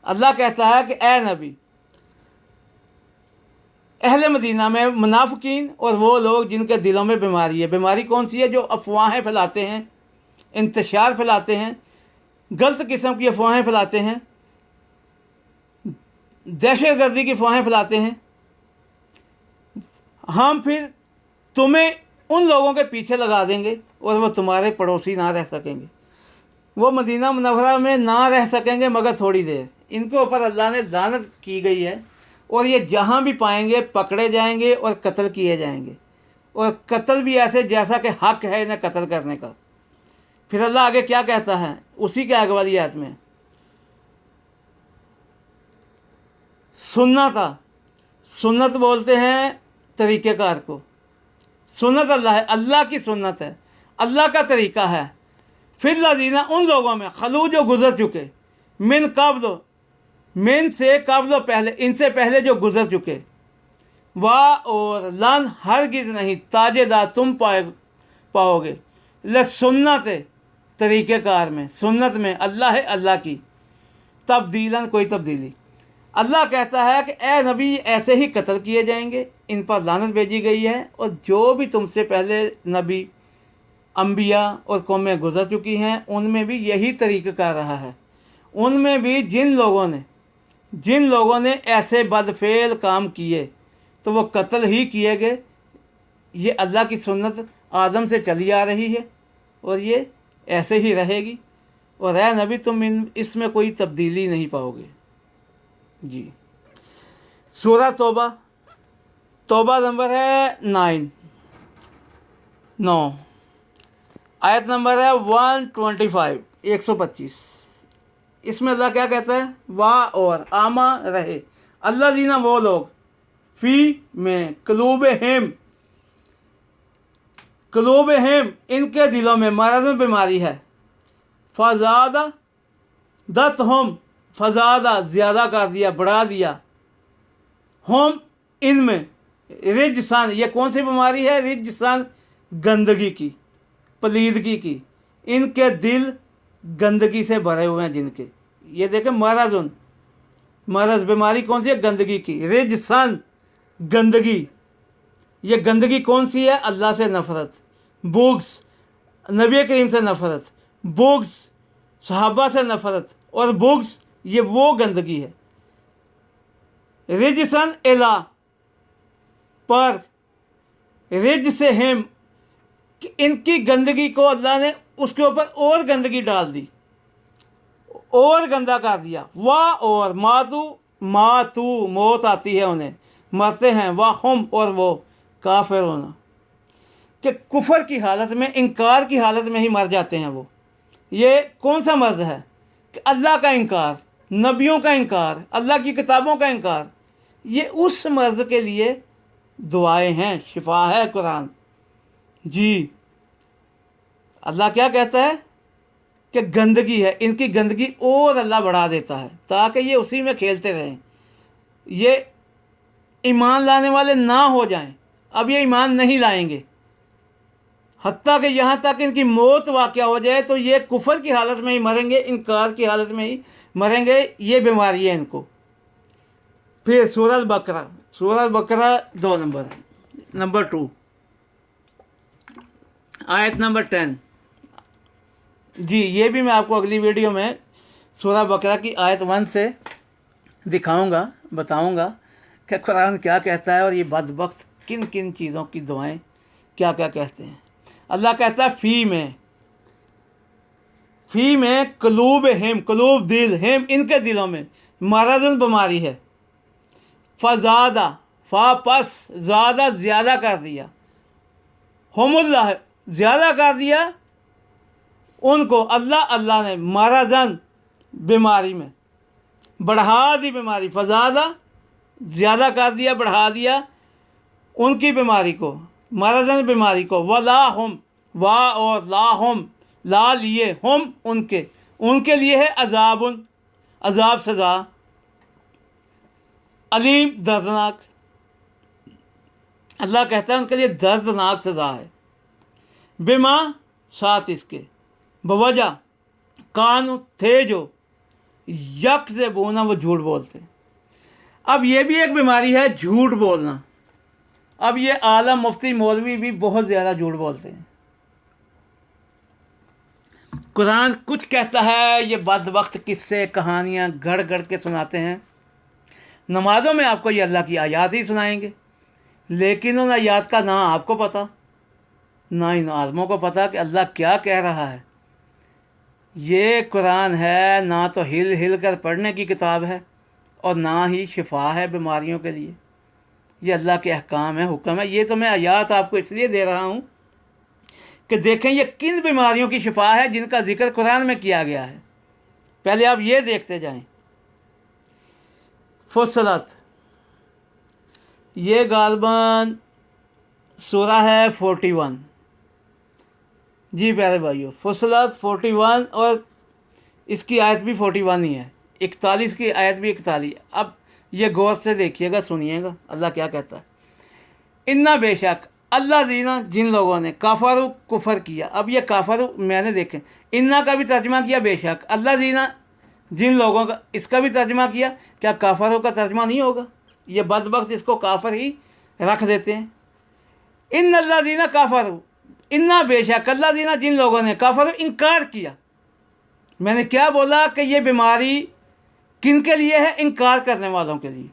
[SPEAKER 1] अल्लाह कहता है कि ए नबी अहले मदीना में मुनाफिकीन और वो लोग जिनके दिलों में बीमारी है, बीमारी कौन सी है? जो अफवाहें फैलाते हैं, इंतशार फैलाते हैं, गलत किस्म की अफवाहें फैलाते हैं, दहशत गर्दी की अफवाहें फैलाते हैं। हम फिर तुम्हें उन लोगों के पीछे लगा देंगे और वो तुम्हारे पड़ोसी ना रह सकेंगे, वो मदीना मुनव्वरा में ना रह सकेंगे मगर थोड़ी देर। इनके ऊपर अल्लाह ने लानत की गई है और ये जहाँ भी पाएंगे पकड़े जाएंगे और कत्ल किए जाएंगे, और कत्ल भी ऐसे जैसा कि हक है इन्हें कत्ल करने का। फिर अल्लाह आगे क्या कहता है उसी के आगे वाली आयत में? सुन्नत, सुन्नत बोलते हैं तरीक़ेकार को। सुन्नत अल्लाह है, अल्लाह की सुन्नत है, अल्लाह का तरीक़ा है। फिर लजीना, उन लोगों में, खलू जो गुज़र चुके, मिन कब्ल, मिन से कब्ल पहले, इनसे पहले जो गुज़र चुके, वाह और लन हरगिज़ नहीं, ताजेदार तुम पाओगे, ल सुन्नत तरीक़ेकार में, सुन्नत में अल्लाह है, अल्लाह की, तब्दीलन कोई तब्दीली। अल्लाह कहता है कि ए नबी ऐसे ही कत्ल किए जाएंगे, इन पर लानत भेजी गई है, और जो भी तुमसे पहले नबी अंबिया और कौमें गुज़र चुकी हैं उनमें भी यही तरीक़ा रहा है। उनमें भी जिन लोगों ने ऐसे बदफेल काम किए तो वो कत्ल ही किए गए। ये अल्लाह की सुन्नत आदम से चली आ रही है और ये ऐसे ही रहेगी, और ऐ नबी तुम इसमें कोई तब्दीली नहीं पाओगे। जी, सूरह तौबा, तौबा नंबर है 9, आयत नंबर है 125, 125। इसमें अल्लाह क्या कहता है? वाह और आमा रहे अल्लाह दीना, वो लोग, फ़ी में, कलूब हेम इनके दिलों में मरज़ बीमारी है, फ़ज़ादा दत हम, फ़ज़ादा ज़्यादा कर दिया, बढ़ा दिया, हम इनमें, रिजसान, ये कौन सी बीमारी है? रिजसान गंदगी की, पलीदगी की। इनके दिल गंदगी से भरे हुए हैं जिनके, ये देखें मरज़ुन, मरज़ बीमारी कौन सी है? गंदगी की। रिजसन, गंदगी। ये गंदगी कौन सी है? अल्लाह से नफ़रत, बुग़्ज़, नबी करीम से नफ़रत, बुग़्ज़ सहाबा से नफ़रत, और बुग़्ज़ ये वो गंदगी है। रिजसन इला, पर, रिज से हिम, कि इनकी गंदगी को अल्लाह ने उसके ऊपर और गंदगी डाल दी, और गंदा कर दिया। वाह, और मातू मौत आती है उन्हें, मरते हैं। वाह हम, और वो काफिर होना, कि कुफर की हालत में, इनकार की हालत में ही मर जाते हैं वो। ये कौन सा मर्ज़ है? कि अल्लाह का इनकार, नबियों का इनकार, अल्लाह की किताबों का इनकार। ये उस मर्ज़ के लिए दुआएं हैं, शिफा है कुरान। जी, अल्लाह क्या कहता है कि गंदगी है, इनकी गंदगी और अल्लाह बढ़ा देता है ताकि ये उसी में खेलते रहें, ये ईमान लाने वाले ना हो जाएं। अब ये ईमान नहीं लाएंगे, हत्ता कि यहाँ तक इनकी मौत वाक़या हो जाए तो ये कुफर की हालत में ही मरेंगे, इनकार की हालत में ही मरेंगे। ये बीमारी है इनको। फिर सूरह बकरा, सूरह बकरा 2 नंबर 2, आयत नंबर 10। जी, ये भी मैं आपको अगली वीडियो में सूरह बकरा की आयत 1 से दिखाऊंगा, बताऊंगा कि कुरान क्या कहता है और ये बदबख्त किन किन चीज़ों की दुआएं क्या क्या कहते हैं। अल्लाह कहता है फ़ी में कलूब हिम, कलूब दिल, हिम इनके दिलों में मरज़ुन बीमारी है। फ़ज़ादा, पस ज़्यादा, ज़्यादा कर दिया, हुमुल्लाह ज़्यादा कर दिया उनको, अल्लाह ने मरज़न बीमारी में बढ़ा दी बीमारी। फ़ज़ादा ज़्यादा कर दिया, बढ़ा दिया उनकी बीमारी को, मरज़न बीमारी को। वलाहुम, वाह और लाहुम, ला लिए, हम उनके लिए है अज़ाबुन, अज़ाब सज़ा, अलीम दर्दनाक। अल्लाह कहता है उनके लिए दर्दनाक सज़ा है। बिमा, साथ इसके, बवजह, कान थे जो, यक से बोना, वो झूठ बोलते। अब ये भी एक बीमारी है, झूठ बोलना। अब ये आलम मुफ्ती मौलवी भी बहुत ज़्यादा झूठ बोलते हैं। कुरान कुछ कहता है, ये बदबख्त किस्से कहानियाँ गढ़ गढ़ के सुनाते हैं। नमाज़ों में आपको ये अल्लाह की आयत ही सुनाएंगे, लेकिन उन आयत का ना आपको पता, ना इन आलमों को पता कि अल्लाह क्या कह रहा है। ये कुरान है ना तो हिल हिल कर पढ़ने की किताब है और ना ही शिफा है बीमारियों के लिए। ये अल्लाह के अहकाम है, हुक्म है। ये तो मैं आयत आपको इसलिए दे रहा हूँ कि देखें ये किन बीमारियों की शिफा है जिनका जिक्र कुरान में किया गया है। पहले आप ये देखते जाएं। फुस्सलत, ये गालबन सूरा है 41। जी प्यारे भाइयों, फुस्सलत 41 और इसकी आयत भी 41 ही है, 41 की आयत भी 41। अब ये गौर से देखिएगा, सुनिएगा अल्लाह क्या कहता है। इन्ना बेशक अल्लाह जीना, जिन लोगों ने काफर कुफर किया। अब ये काफर मैंने देखे, इन्ना का भी तर्जमा किया बेशक, अल्लाह जीना जिन लोगों का, इसका भी तर्जमा किया। क्या काफरों का तर्जमा नहीं होगा? ये बदबख्त इसको काफर ही रख देते हैं। इन अल्लाह जीना काफर, इन्ना बेशक अल्लाह जीना जिन लोगों ने काफर इनकार किया। मैंने क्या बोला कि ये बीमारी किन के लिए है? इनकार करने वालों के लिए।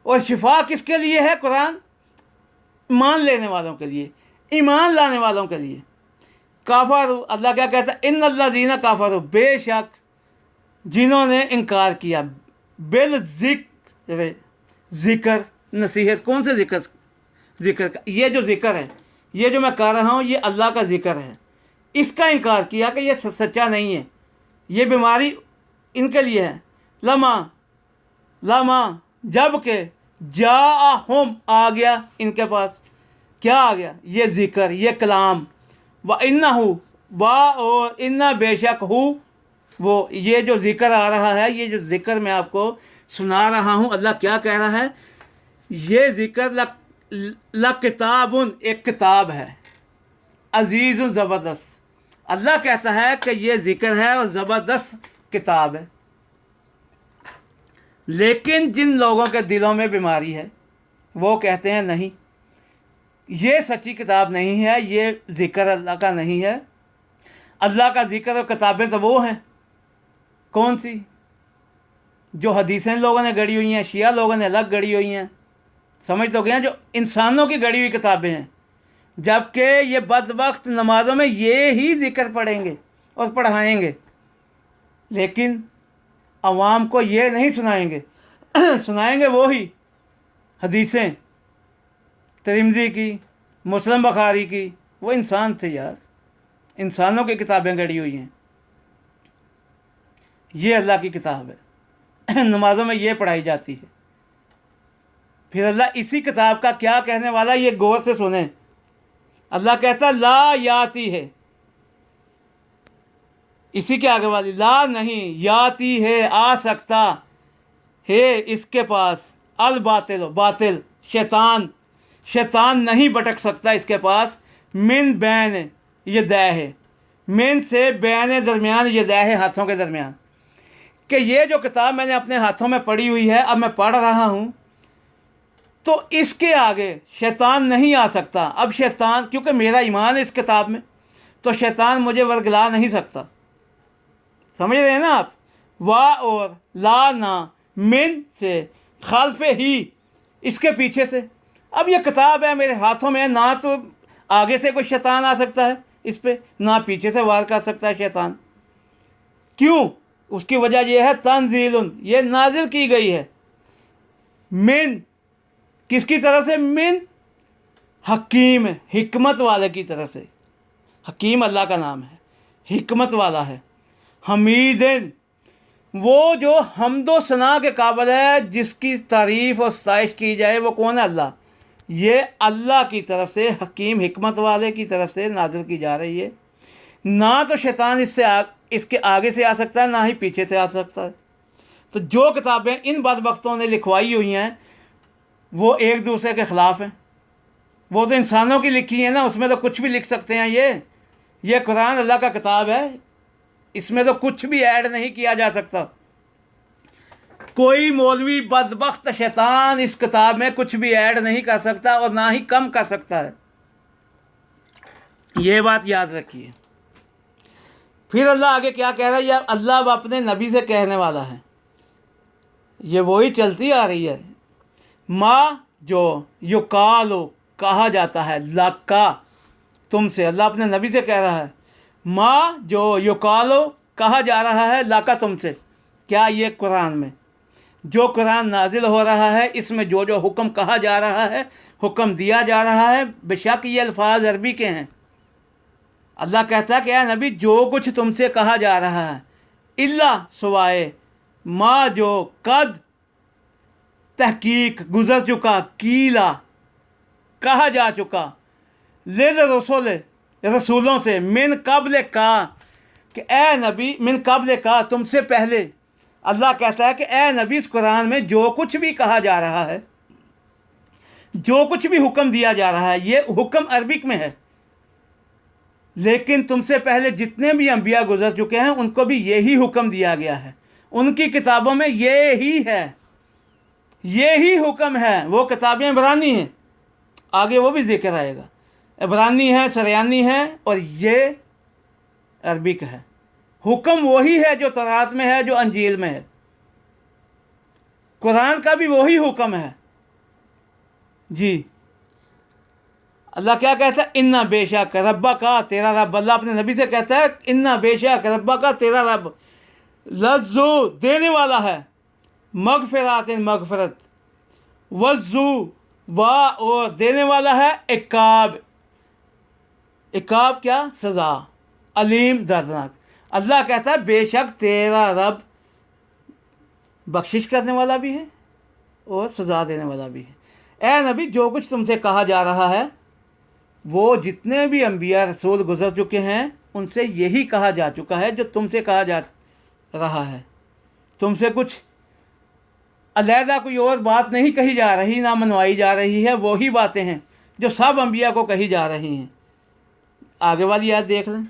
[SPEAKER 1] और शिफा किसके लिए है? कुरान ईमान लेने वालों के लिए, ईमान लाने वालों के लिए। काफर, अल्लाह क्या कहता है? इन अल्लाह जीना काफर, बेशक जिन्होंने इनकार किया, बिल ज़िक्र, नसीहत। कौन से ज़िक्र का? ये जो ज़िक्र है, ये जो मैं कर रहा हूँ, ये अल्लाह का ज़िक्र है। इसका इनकार किया कि ये सच्चा नहीं है, ये बीमारी इनके लिए है। लमा जब के जा हम आ गया इनके पास, क्या आ गया? ये ज़िक्र, ये कलाम। व इन्ना हूँ, बा और इन्ना बेशक हूँ, वो ये जो ज़िक्र आ रहा है, ये जो ज़िक्र मैं आपको सुना रहा हूँ, अल्लाह क्या कह रहा है? ये ज़िक्र ल किताबुन, एक किताब है, अज़ीज़ुन ज़बरदस्त। अल्लाह कहता है कि ये ज़िक्र है और ज़बरदस्त किताब है। लेकिन जिन लोगों के दिलों में बीमारी है वो कहते हैं नहीं, ये सच्ची किताब नहीं है, ये ज़िक्र अल्लाह का नहीं है। अल्लाह का ज़िक्र और किताबें तो वो हैं, कौन सी, जो हदीसें लोगों ने गढ़ी हुई हैं, शिया लोगों ने अलग गढ़ी हुई हैं, समझ तो गए, जो इंसानों की गढ़ी हुई किताबें हैं। जबकि ये बदबख्त नमाज़ों में ये ही ज़िक्र पढ़ेंगे और पढ़ाएंगे, लेकिन अवाम को ये नहीं सुनाएंगे। सुनाएंगे वो ही हदीसें तिरमिज़ी की, मुस्लिम बुखारी की। वो इंसान थे यार, इंसानों की किताबें गढ़ी हुई हैं, ये अल्लाह की किताब है। नमाज़ों में ये पढ़ाई जाती है। फिर अल्लाह इसी किताब का क्या कहने वाला, ये गौर से सुने। अल्लाह कहता ला याती है, इसी के आगे वाली ला नहीं, याती है, आ सकता है इसके पास, अल बातिल, बातिल शैतान, शैतान नहीं भटक सकता इसके पास, मिन बैन यदै है, मिन से बैन दरमियान, यदै है हाथों के दरमियान। कि ये जो किताब मैंने अपने हाथों में पढ़ी हुई है, अब मैं पढ़ रहा हूँ, तो इसके आगे शैतान नहीं आ सकता। अब शैतान, क्योंकि मेरा ईमान है इस किताब में, तो शैतान मुझे वर्गला नहीं सकता। समझ रहे हैं ना आप। वाह और ला ना, मिन से, खालफे ही, इसके पीछे से। अब ये किताब है मेरे हाथों में, ना तो आगे से कोई शैतान आ सकता है इस पे, ना पीछे से वार कर सकता है शैतान। क्यों? उसकी वजह यह है तंजीलुन, ये नाजिल की गई है, मिन, किसकी तरफ से, मिन हकीम, हिकमत वाले की तरफ से। हकीम अल्लाह का नाम है, हिकमत वाला है। हमीदिन, वो जो हम्दो सना के काबिल है, जिसकी तारीफ़ और साइश की जाए, वो कौन है? अल्लाह। ये अल्लाह की तरफ से, हकीम हिकमत वाले की तरफ से नाजिल की जा रही है। ना तो शैतान इसके आगे से आ सकता है, ना ही पीछे से आ सकता है। तो जो किताबें इन बदबख्तों ने लिखवाई हुई हैं वो एक दूसरे के ख़िलाफ़ हैं। वो तो इंसानों की लिखी है ना, उसमें तो कुछ भी लिख सकते हैं। ये कुरान अल्लाह का किताब है, इसमें तो कुछ भी ऐड नहीं किया जा सकता। कोई मौलवी बदबख्त शैतान इस किताब में कुछ भी ऐड नहीं कर सकता और ना ही कम कर सकता है, ये बात याद रखिए। फिर अल्लाह आगे क्या कह रहा है? या अल्लाह अब अपने नबी से कहने वाला है, ये वही चलती आ रही है। माँ जो युकालो, कहा जाता है, लक्का, तुमसे। अल्लाह अपने नबी से कह रहा है, माँ जो युकालो, कहा जा रहा है, लक्का, तुमसे। क्या? ये कुरान में जो कुरान नाजिल हो रहा है, इसमें जो जो हुक्म कहा जा रहा है, हुक्म दिया जा रहा है, बेशक ये अल्फाज अरबी के हैं। अल्लाह कहता है कि या नबी, जो कुछ तुमसे कहा जा रहा है, इल्ला, सुवाए, माँ जो कद, तहकीक, गुज़र चुका, कीला, कहा जा चुका, लिल रसूल, रसूलों से, मिन कब्ल का, कि ए नबी, मिन कब्ल का, तुमसे पहले। अल्लाह कहता है कि ए नबी, इस कुरान में जो कुछ भी कहा जा रहा है, जो कुछ भी हुक्म दिया जा रहा है, ये हुक्म अरबिक में है, लेकिन तुमसे पहले जितने भी अंबिया गुजर चुके हैं उनको भी यही हुक्म दिया गया है। उनकी किताबों में ये ही है, ये ही हुक्म है। वो किताबें इब्रानी हैं, आगे वो भी जिक्र आएगा। इब्रानी है, सरयानी है, और ये अरबिक है। हुक्म वही है जो तौरात में है, जो अंजील में है। कुरान का भी वही हुक्म है जी। अल्लाह क्या कहता है? इन्ना बेशक रब्बा का, तेरा रब। अल्लाह अपने नबी से कहता है, इन्ना बेशक रब्बा का, तेरा रब, लज्जू, देने वाला है, मगफिरात, मगफरत, वज्जू, वाह, और देने वाला है, इकाब, इकाब क्या? सज़ा, अलीम, दर्दनाक। अल्लाह कहता है बेशक तेरा रब बख्शिश करने वाला भी है और सज़ा देने वाला भी है। ए नबी, जो कुछ तुमसे कहा जा रहा है, वो जितने भी अंबिया रसूल गुजर चुके हैं उनसे यही कहा जा चुका है जो तुमसे कहा जा रहा है। तुमसे कुछ अलहदा कोई और बात नहीं कही जा रही, ना मनवाई जा रही है। वही बातें हैं जो सब अंबिया को कही जा रही हैं। आगे वाली याद देख लें।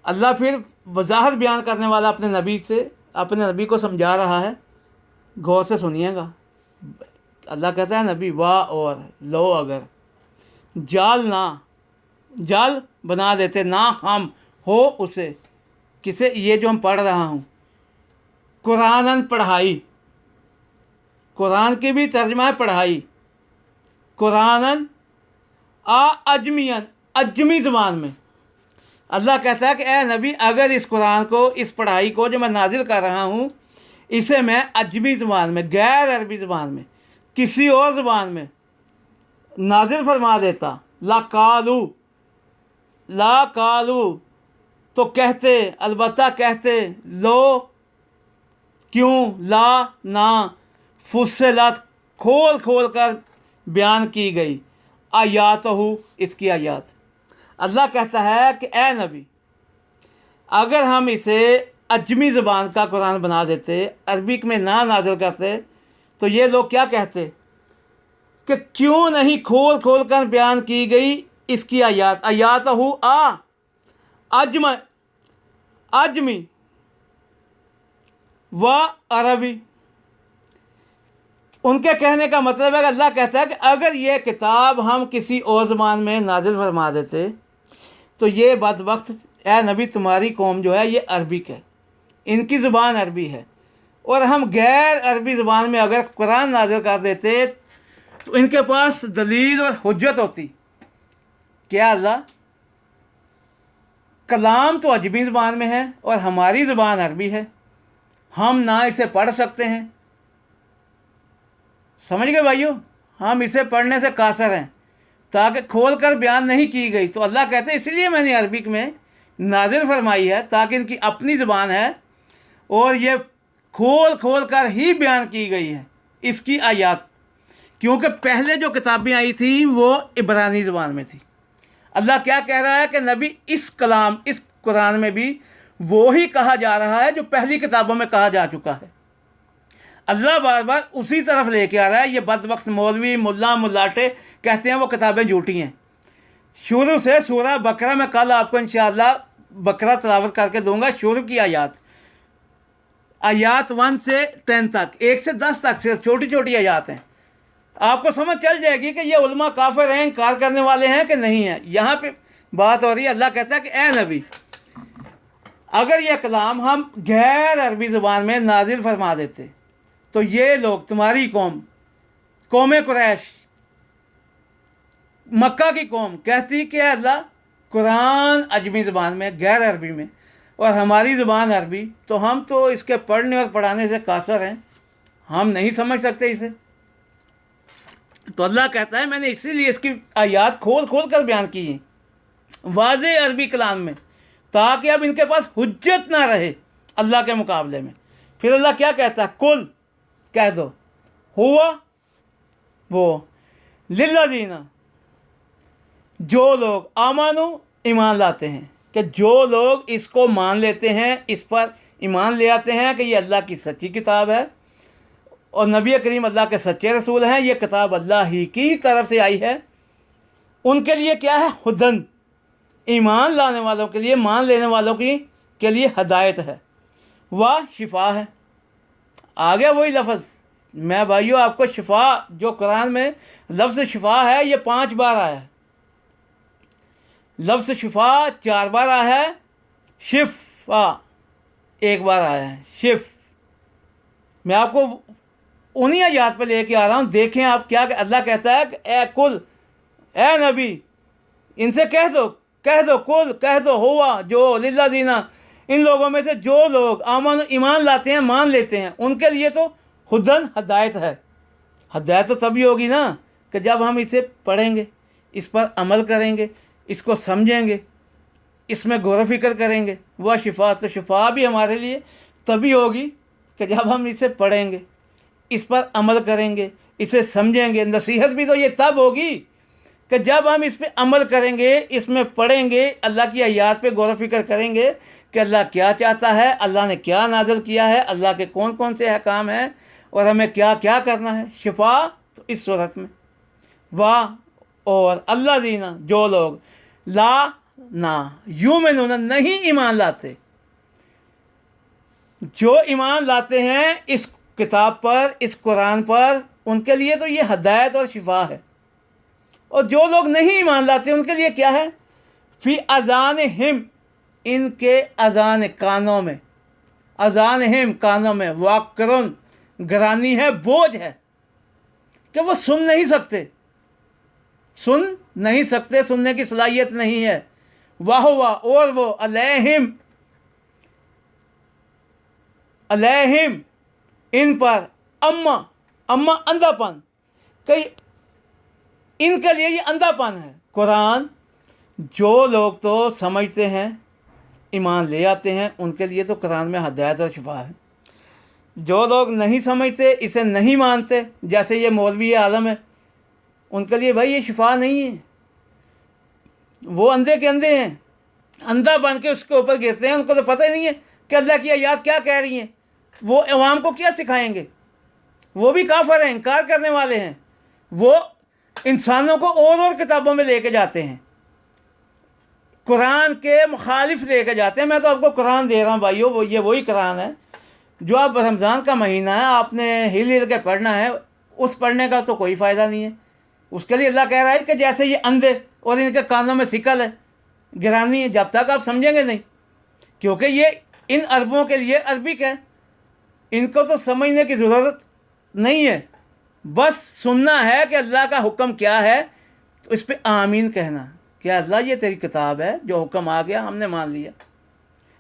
[SPEAKER 1] अल्लाह फिर वजाहत बयान करने वाला अपने नबी से, अपने नबी को समझा रहा है غور سے سنیے گا. اللہ کہتا ہے نبی واہ اور لو اگر جال بنا دیتے نہ ہم ہو اسے کسے یہ جو ہم پڑھ رہا ہوں قرآن پڑھائی. قرآن کی بھی ترجمہ ہے پڑھائی. قرآن اجمی زبان میں. اللہ کہتا ہے کہ اے نبی اگر اس قرآن کو اس پڑھائی کو جو میں نازل کر رہا ہوں اسے میں اجمی زبان میں غیر عربی زبان میں کسی اور زبان میں نازل فرما دیتا لا کالو تو کہتے البتہ کہتے لو کیوں لا نہ فصلت کھول کر بیان کی گئی آیات ہو اس کی آیات. اللہ کہتا ہے کہ اے نبی اگر ہم اسے اجمی زبان کا قرآن بنا دیتے عربک میں نہ نازل کرتے تو یہ لوگ کیا کہتے کہ کیوں نہیں کھول کر بیان کی گئی اس کی آیات ہو اجمی و عربی. ان کے کہنے کا مطلب ہے کہ اللہ کہتا ہے کہ اگر یہ کتاب ہم کسی اور زبان میں نازل فرما دیتے تو یہ بدبخت اے نبی تمہاری قوم جو ہے یہ عربک ہے ان کی زبان عربی ہے اور ہم غیر عربی زبان میں اگر قرآن نازل کر دیتے تو ان کے پاس دلیل اور حجت ہوتی. کیا اللہ کلام تو عجمی زبان میں ہے اور ہماری زبان عربی ہے ہم نہ اسے پڑھ سکتے ہیں. سمجھ گئے بھائیو ہم اسے پڑھنے سے قاصر ہیں تاکہ کھول کر بیان نہیں کی گئی. تو اللہ کہتے ہیں اسی لیے میں نے عربک میں نازل فرمائی ہے تاکہ ان کی اپنی زبان ہے اور یہ کھول کر ہی بیان کی گئی ہے اس کی آیات. کیونکہ پہلے جو کتابیں آئی تھیں وہ عبرانی زبان میں تھی. اللہ کیا کہہ رہا ہے کہ نبی اس قرآن میں بھی وہی کہا جا رہا ہے جو پہلی کتابوں میں کہا جا چکا ہے. اللہ بار بار اسی طرف لے کے آ رہا ہے. یہ بدبخت مولوی ملاٹے کہتے ہیں وہ کتابیں جھوٹی ہیں. شروع سے سورہ بقرہ میں کل آپ کو انشاءاللہ بقرہ تلاوت کر کے دوں گا. شروع کی آیات 1 سے 10 تک 1 سے 10 تک سے چھوٹی چھوٹی آیات ہیں. آپ کو سمجھ چل جائے گی کہ یہ علماء کافر ہیں انکار کرنے والے ہیں کہ نہیں ہیں. یہاں پہ بات ہو رہی ہے. اللہ کہتا ہے کہ اے نبی اگر یہ کلام ہم غیر عربی زبان میں نازل فرما دیتے تو یہ لوگ تمہاری قوم قریش مکہ کی قوم کہتی کہ اے اللہ قرآن عجمی زبان میں غیر عربی میں اور ہماری زبان عربی تو ہم تو اس کے پڑھنے اور پڑھانے سے قاصر ہیں ہم نہیں سمجھ سکتے اسے. تو اللہ کہتا ہے میں نے اسی لیے اس کی آیات کھول کر بیان کی ہیں واضح عربی کلام میں تاکہ اب ان کے پاس حجت نہ رہے اللہ کے مقابلے میں. پھر اللہ کیا کہتا ہے کل کہہ دو ہوا وہ للذین جو لوگ آمنو ایمان لاتے ہیں کہ جو لوگ اس کو مان لیتے ہیں اس پر ایمان لے آتے ہیں کہ یہ اللہ کی سچی کتاب ہے اور نبی کریم اللہ کے سچے رسول ہیں یہ کتاب اللہ ہی کی طرف سے آئی ہے. ان کے لیے کیا ہے ہدن ایمان لانے والوں کے لیے مان لینے والوں کے لیے ہدایت ہے و شفا ہے. آگے وہی لفظ میں بھائیو آپ کو شفا جو قرآن میں لفظ شفا ہے یہ 5 بار آیا ہے. لفظ شفا 4 بار آیا ہے. شفا 1 بار آیا ہے. میں آپ کو انہی آیات پہ لے کے آ رہا ہوں. دیکھیں آپ کیا کہ اللہ کہتا ہے کہ اے نبی ان سے کہہ دو کہہ دو ہوا جو للذین ان لوگوں میں سے جو لوگ ایمان لاتے ہیں مان لیتے ہیں ان کے لیے تو ہدن ہدایت ہے. ہدایت تو تبھی ہوگی نا کہ جب ہم اسے پڑھیں گے اس پر عمل کریں گے اس کو سمجھیں گے اس میں غور و فکر کریں گے. وہ شفا تو شفا بھی ہمارے لیے تبھی ہوگی کہ جب ہم اسے پڑھیں گے اس پر عمل کریں گے اسے سمجھیں گے. نصیحت بھی تو یہ تب ہوگی کہ جب ہم اس پہ عمل کریں گے اس میں پڑھیں گے اللہ کی آیات پہ غور و فکر کریں گے کہ اللہ کیا چاہتا ہے اللہ نے کیا نازل کیا ہے اللہ کے کون سے احکام ہیں اور ہمیں کیا کیا کرنا ہے. شفا تو اس صورت میں واہ اور اللہ دینا جو لوگ لا نہ یؤمنون نہیں ایمان لاتے جو ایمان لاتے ہیں اس کتاب پر، اس قرآن پر، ان کے لیے تو یہ ہدایت اور شفا ہے۔ اور جو لوگ نہیں ایمان لاتے ان کے لیے کیا ہے؟ فی اذانہم، ان کے اذان کانوں میں، اذانہم کانوں میں، وقرن گرانی ہے، بوجھ ہے کہ وہ سن نہیں سکتے، سننے کی صلاحیت نہیں ہے۔ واہ اور وہ علیہم ان پر اما اندھا پن، کہ ان کے لیے یہ اندھا پن ہے قرآن۔ جو لوگ تو سمجھتے ہیں، ایمان لے آتے ہیں، ان کے لیے تو قرآن میں ہدایت اور شفا ہے۔ جو لوگ نہیں سمجھتے، اسے نہیں مانتے، جیسے یہ مولوی عالم ہے، ان کے لیے بھائی یہ شفا نہیں ہے۔ وہ اندھے کے اندھے ہیں، اندھا بن کے اس کے اوپر گرتے ہیں، ان کو تو پتہ ہی نہیں ہے کہ اللہ کی آیات کیا کہہ رہی ہیں۔ وہ عوام کو کیا سکھائیں گے؟ وہ بھی کافر ہیں، انکار کرنے والے ہیں۔ وہ انسانوں کو اور کتابوں میں لے کے جاتے ہیں، قرآن کے مخالف لے کے جاتے ہیں۔ میں تو آپ کو قرآن دے رہا ہوں بھائیو، یہ وہی قرآن ہے جو آپ رمضان کا مہینہ ہے، آپ نے ہل کے پڑھنا ہے۔ اس پڑھنے کا تو کوئی فائدہ نہیں ہے۔ اس کے لیے اللہ کہہ رہا ہے کہ جیسے یہ اندھے اور ان کے کانوں میں سکل ہے، گرانی ہے، جب تک آپ سمجھیں گے نہیں، کیونکہ یہ ان عربوں کے لیے عربک ہے، ان کو تو سمجھنے کی ضرورت نہیں ہے، بس سننا ہے کہ اللہ کا حکم کیا ہے، تو اس پہ آمین کہنا کہ اللہ یہ تیری کتاب ہے، جو حکم آ گیا ہم نے مان لیا۔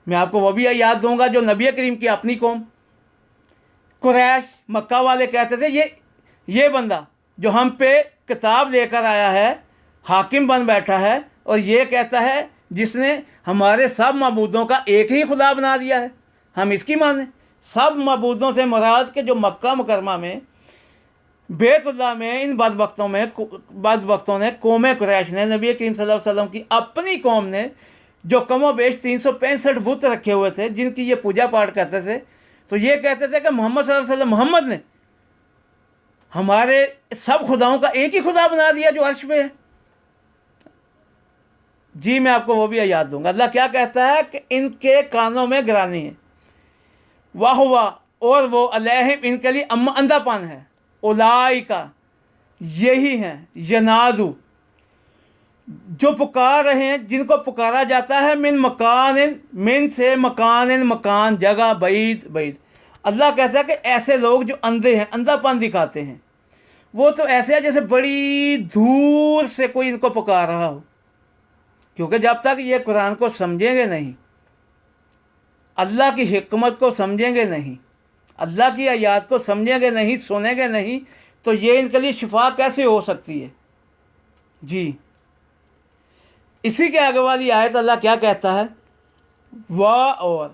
[SPEAKER 1] میں آپ کو وہ بھی یاد دوں گا جو نبی کریم کی اپنی قوم قریش مکہ والے کہتے تھے، یہ بندہ جو ہم پہ کتاب لے کر آیا ہے، حاکم بن بیٹھا ہے، اور یہ کہتا ہے جس نے ہمارے سب معبودوں کا ایک ہی خدا بنا دیا ہے، ہم اس کی مانیں۔ سب معبودوں سے مراد کہ جو مکہ مکرمہ میں، بیت اللہ میں، ان بدبختوں نے، قوم قریش نے، نبی کریم صلی اللہ علیہ وسلم کی اپنی قوم نے، جو کم و بیش 365 بت رکھے ہوئے تھے، جن کی یہ پوجا پاٹ کرتے تھے، تو یہ کہتے تھے کہ محمد صلی اللہ علیہ وسلم، محمد نے ہمارے سب خداؤں کا ایک ہی خدا بنا دیا جو عرش پہ ہے۔ جی میں آپ کو وہ بھی یاد دوں گا۔ اللہ کیا کہتا ہے کہ ان کے کانوں میں گرانی ہے، واہ اور وہ علیہم، ان کے لیے اندھا پن ہے، اولئک یہی ہیں، ینادو جو پکار رہے ہیں، جن کو پکارا جاتا ہے، من سے مکان جگہ، بعید۔ اللہ کہتا ہے کہ ایسے لوگ جو اندھے ہیں، اندھا پن دکھاتے ہیں، وہ تو ایسے ہے جیسے بڑی دور سے کوئی ان کو پکار رہا ہو، کیونکہ جب تک یہ قرآن کو سمجھیں گے نہیں، اللہ کی حکمت کو سمجھیں گے نہیں، اللہ کی آیات کو سمجھیں گے نہیں، سنیں گے نہیں، تو یہ ان کے لیے شفا کیسے ہو سکتی ہے؟ جی اسی کے آگے والی آیت اللہ کیا کہتا ہے؟ اور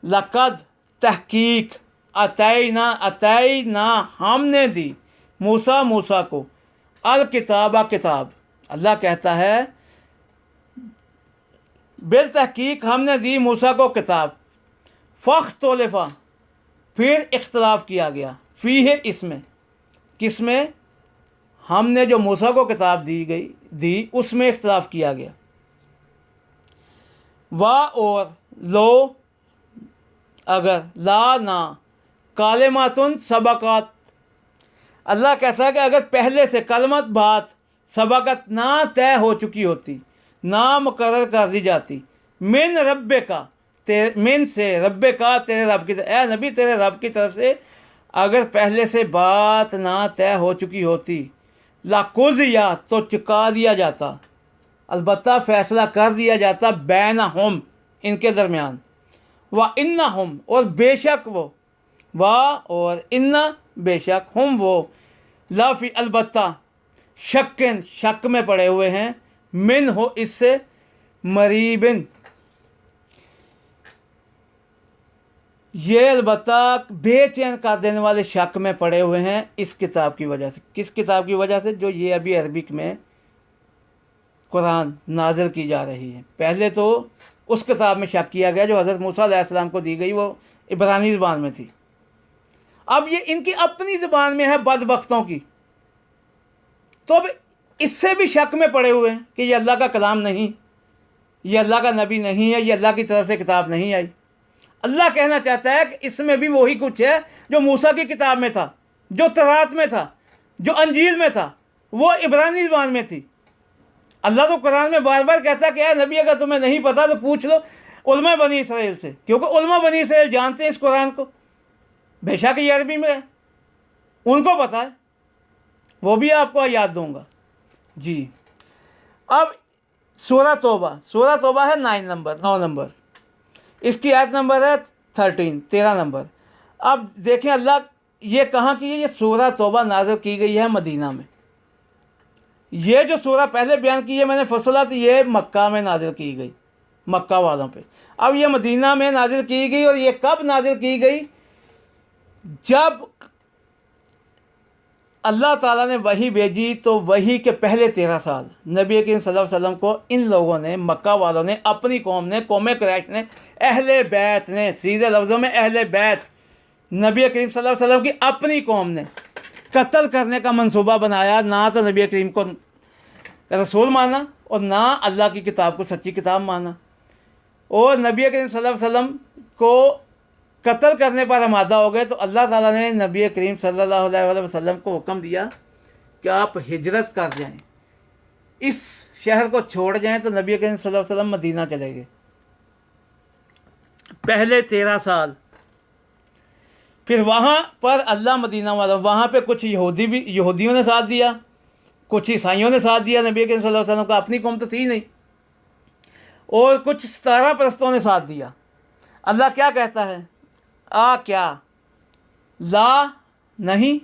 [SPEAKER 1] لقد تحقیق عطینا ہم نے دی موسیٰ کو الکتاب کتاب۔ اللہ کہتا ہے بالتحقیق ہم نے دی موسیٰ کو کتاب، فاختلف پھر اختلاف کیا گیا، فیہ اس میں، کس میں؟ ہم نے جو موسیٰ کو کتاب دی اس میں اختلاف کیا گیا۔ اور لو اگر، لا نہ، کالماتن سبقات، اللہ کہتا ہے کہ اگر پہلے سے کلمت بات سبقت نہ طے ہو چکی ہوتی، نہ مقرر کر دی جاتی، من رب کا، من سے، رب کا تیرے رب کی طرف، اے نبی تیرے رب کی طرف سے اگر پہلے سے بات نہ طے ہو چکی ہوتی، لَقُضِیَ تو چکا دیا جاتا، البتہ فیصلہ کر دیا جاتا، بینہم ان کے درمیان، وَإِنَّهُمْ اور بے شک وہ، اور ان بے شک، ہم وہ، لافی البتہ، شک میں پڑے ہوئے ہیں، من ہو اس سے، مریبن یہ البتہ بے چین کر دینے والے شک میں پڑے ہوئے ہیں اس کتاب کی وجہ سے۔ کس کتاب کی وجہ سے؟ جو یہ ابھی عربک میں قرآن نازل کی جا رہی ہے۔ پہلے تو اس کتاب میں شک کیا گیا جو حضرت موسیٰ علیہ السلام کو دی گئی، وہ عبرانی زبان میں تھی۔ اب یہ ان کی اپنی زبان میں ہے، بدبختوں کی، تو اب اس سے بھی شک میں پڑے ہوئے ہیں کہ یہ اللہ کا کلام نہیں، یہ اللہ کا نبی نہیں ہے، یہ اللہ کی طرف سے کتاب نہیں آئی۔ اللہ کہنا چاہتا ہے کہ اس میں بھی وہی کچھ ہے جو موسیٰ کی کتاب میں تھا، جو تورات میں تھا، جو انجیل میں تھا، وہ عبرانی زبان میں تھی۔ اللہ تو قرآن میں بار بار کہتا ہے کہ اے نبی اگر تمہیں نہیں پتہ تو پوچھ لو علماء بنی اسرائیل سے، کیونکہ علماء بنی اسرائیل جانتے ہیں اس قرآن کو، بے شک یہ عربی میں ہے، ان کو پتہ ہے، وہ بھی آپ کو یاد دوں گا۔ جی اب سورہ توبہ ہے 9 نمبر، اس کی آیت نمبر ہے 13 نمبر۔ اب دیکھیں اللہ یہ کہاں کی ہے، یہ سورہ توبہ نازل کی گئی ہے مدینہ میں۔ یہ جو سورہ پہلے بیان کی ہے میں نے فصلت، یہ مکہ میں نازل کی گئی، مکہ والوں پہ۔ اب یہ مدینہ میں نازل کی گئی، اور یہ کب نازل کی گئی؟ جب اللہ تعالیٰ نے وحی بھیجی تو وحی کے پہلے 13 سال نبی کریم صلی اللہ علیہ وسلم کو ان لوگوں نے، مکہ والوں نے، اپنی قوم نے، قوم قریش نے، اہل بیت نے، سیدھے لفظوں میں اہل بیت، نبی کریم صلی اللہ علیہ وسلم کی اپنی قوم نے قتل کرنے کا منصوبہ بنایا۔ نہ تو نبی کریم کو رسول مانا اور نہ اللہ کی کتاب کو سچی کتاب مانا، اور نبی کریم صلی اللہ علیہ وسلم کو قتل کرنے پر آمادہ ہو گئے۔ تو اللہ تعالیٰ نے نبی کریم صلی اللہ علیہ وسلم کو حکم دیا کہ آپ ہجرت کر جائیں، اس شہر کو چھوڑ جائیں۔ تو نبی کریم صلی اللہ علیہ وسلم مدینہ چلے گئے پہلے 13 سال۔ پھر وہاں پر اللہ مدینہ والا، وہاں پہ کچھ یہودیوں نے ساتھ دیا، کچھ عیسائیوں نے ساتھ دیا، نبی کریم صلی اللہ علیہ وسلم کا اپنی قوم تو تھی نہیں، اور کچھ ستارہ پرستوں نے ساتھ دیا۔ اللہ کیا کہتا ہے؟ کیا لا نہیں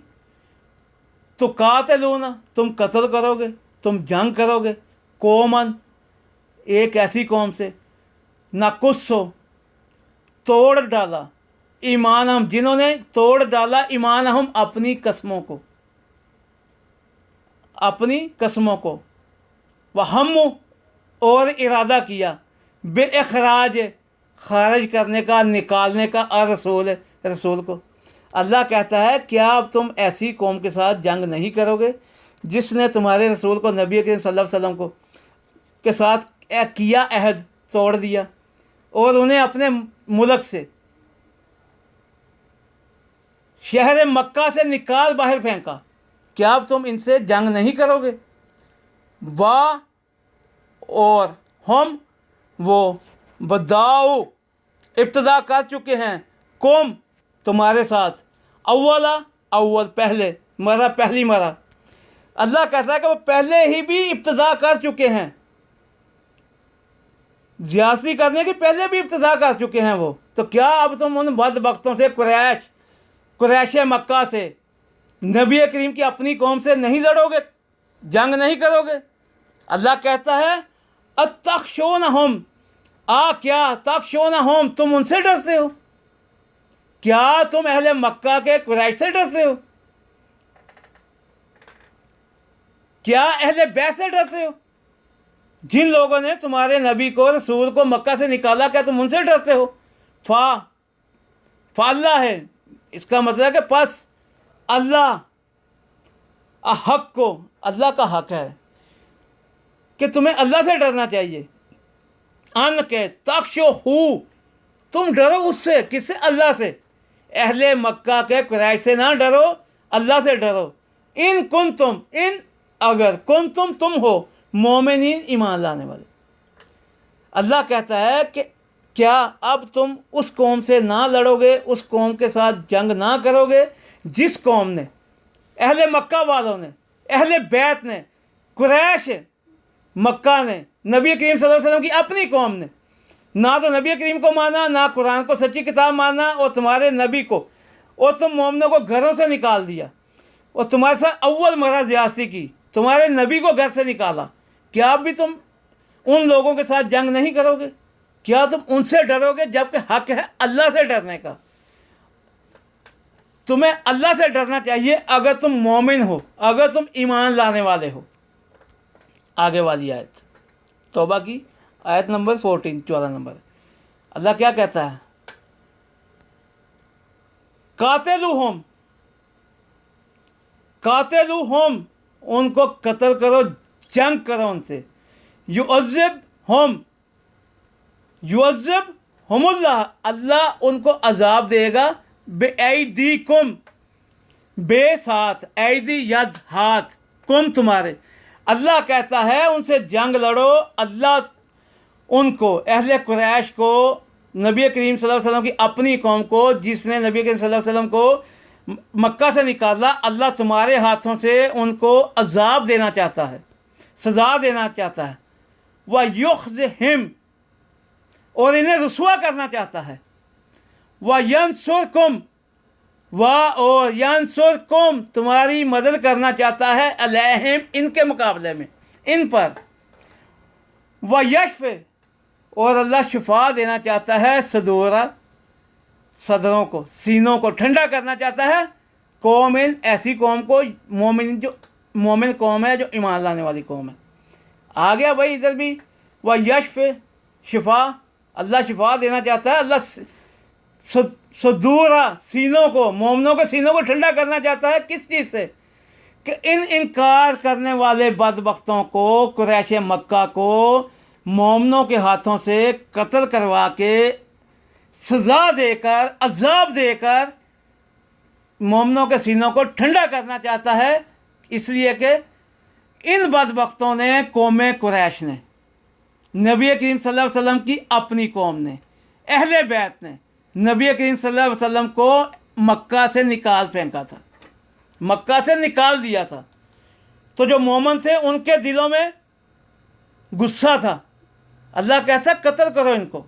[SPEAKER 1] تو قاتلون، تم قتل کرو گے، تم جنگ کرو گے، قومن ایک ایسی قوم سے، نقصو توڑ ڈالا، ایمان ہم جنہوں نے توڑ ڈالا ایمان ہم اپنی قسموں کو، اپنی قسموں کو، وہم اور ارادہ کیا، بے اخراج خارج کرنے کا، نکالنے کا، رسول کو۔ اللہ کہتا ہے کیا اب تم ایسی قوم کے ساتھ جنگ نہیں کرو گے جس نے تمہارے رسول کو، نبی کریم صلی اللہ علیہ وسلم کو کے ساتھ کیا عہد توڑ دیا اور انہیں اپنے ملک سے، شہر مکہ سے نکال باہر پھینکا؟ کیا اب تم ان سے جنگ نہیں کرو گے؟ اور ہم وہ بداؤ ابتدا کر چکے ہیں، قوم تمہارے ساتھ، اول پہلے پہلی مرہ۔ اللہ کہتا ہے کہ وہ پہلے ہی بھی ابتدا کر چکے ہیں، زیادتی کرنے کی پہلے بھی ابتدا کر چکے ہیں وہ۔ تو کیا اب تم ان بدبختوں سے، قریش مکہ سے، نبی کریم کی اپنی قوم سے نہیں لڑو گے، جنگ نہیں کرو گے؟ اللہ کہتا ہے اتخشونہم، کیا تخشونہم، تم ان سے ڈرتے ہو؟ کیا تم اہل مکہ کے قریش سے ڈرتے ہو؟ کیا اہل بیت سے ڈرتے ہو؟ جن لوگوں نے تمہارے نبی کو، رسول کو مکہ سے نکالا، کیا تم ان سے ڈرتے ہو؟ اللہ ہے، اس کا مطلب ہے کہ پس اللہ حق کو، اللہ کا حق ہے کہ تمہیں اللہ سے ڈرنا چاہیے۔ ان کے تخشو ہو، تم ڈرو اس سے، کس سے؟ اللہ سے۔ اہل مکہ کے قریش سے نہ ڈرو، اللہ سے ڈرو۔ ان کنتم، ان اگر، کنتم تم ہو، مومنین ایمان لانے والے۔ اللہ کہتا ہے کہ کیا اب تم اس قوم سے نہ لڑو گے، اس قوم کے ساتھ جنگ نہ کرو گے جس قوم نے، اہل مکہ والوں نے، اہل بیت نے، قریش مکہ نے، نبی کریم صلی اللہ علیہ وسلم کی اپنی قوم نے نہ تو نبی کریم کو مانا، نہ قرآن کو سچی کتاب مانا، اور تمہارے نبی کو اور تم مومنوں کو گھروں سے نکال دیا، اور تمہارے ساتھ اول مرہ زیاستی کی، تمہارے نبی کو گھر سے نکالا۔ کیا اب بھی تم ان لوگوں کے ساتھ جنگ نہیں کرو گے؟ کیا تم ان سے ڈرو گے جبکہ حق ہے اللہ سے ڈرنے کا؟ تمہیں اللہ سے ڈرنا چاہیے اگر تم مومن ہو، اگر تم ایمان لانے والے ہو۔ آگے والی آیت توبہ کی آیت نمبر 14 نمبر، اللہ کیا کہتا ہے؟ قاتلوہم، ان کو قتل کرو، جنگ کرو ان سے، یعذب यअज़िबहुमुल्लाह, अल्लाह उनको अजाब देगा, बेअयदीकुम, बे साथ, ऐदी यद हाथ, कुम तुम्हारे। अल्लाह कहता है उनसे जंग लड़ो, अल्लाह उनको, अहले कुरैश को, नबी करीम सल्लल्लाहु अलैहि वसल्लम की अपनी कौम को, जिसने नबी करीम सल्लल्लाहु अलैहि वसल्लम को मक्का से निकाला, अल्लाह तुम्हारे हाथों से उनको अजाब देना चाहता है, सज़ा देना चाहता है। व युख़ज़िहिम, और इन्हें रुसवा करना चाहता है। व यंसुरकुम, और यंसुरकुम, तुम्हारी मदद करना चाहता है, अलैहिम, इनके मुकाबले में, इन पर। व यशफ़े, और अल्लाह शिफा देना चाहता है, सदूरा, सदरों को, सीनों को ठंडा करना चाहता है, कौमिन, ऐसी कौम को, मोमिन, जो मोमिन कौम है, जो ईमान लाने वाली कौम है। आ गया भाई इधर भी। व यशफ़े, शिफा, अल्लाह शिफा देना चाहता है, अल्लाह सदूरा, सीनों को, मोमिनों के सीनों को ठंडा करना चाहता है। किस चीज़ से? कि इन इनकार करने वाले बदबख्तों को, कुरैश मक्का को मोमिनों के हाथों से कत्ल करवा के, सज़ा देकर, अजाब देकर मोमिनों के सीनों को ठंडा करना चाहता है। इसलिए कि इन बदबख्तों ने, कौम कुरैश ने, नबी करीम सल्लल्लाहु अलैहि वसल्लम की अपनी कौम ने, अहले बैत ने नबी करीम सल्लल्लाहु अलैहि वसल्लम को मक्का से निकाल फेंका था, मक्का से निकाल दिया था। तो जो मोमिन थे उनके दिलों में गुस्सा था। अल्लाह कहता कत्ल करो इनको,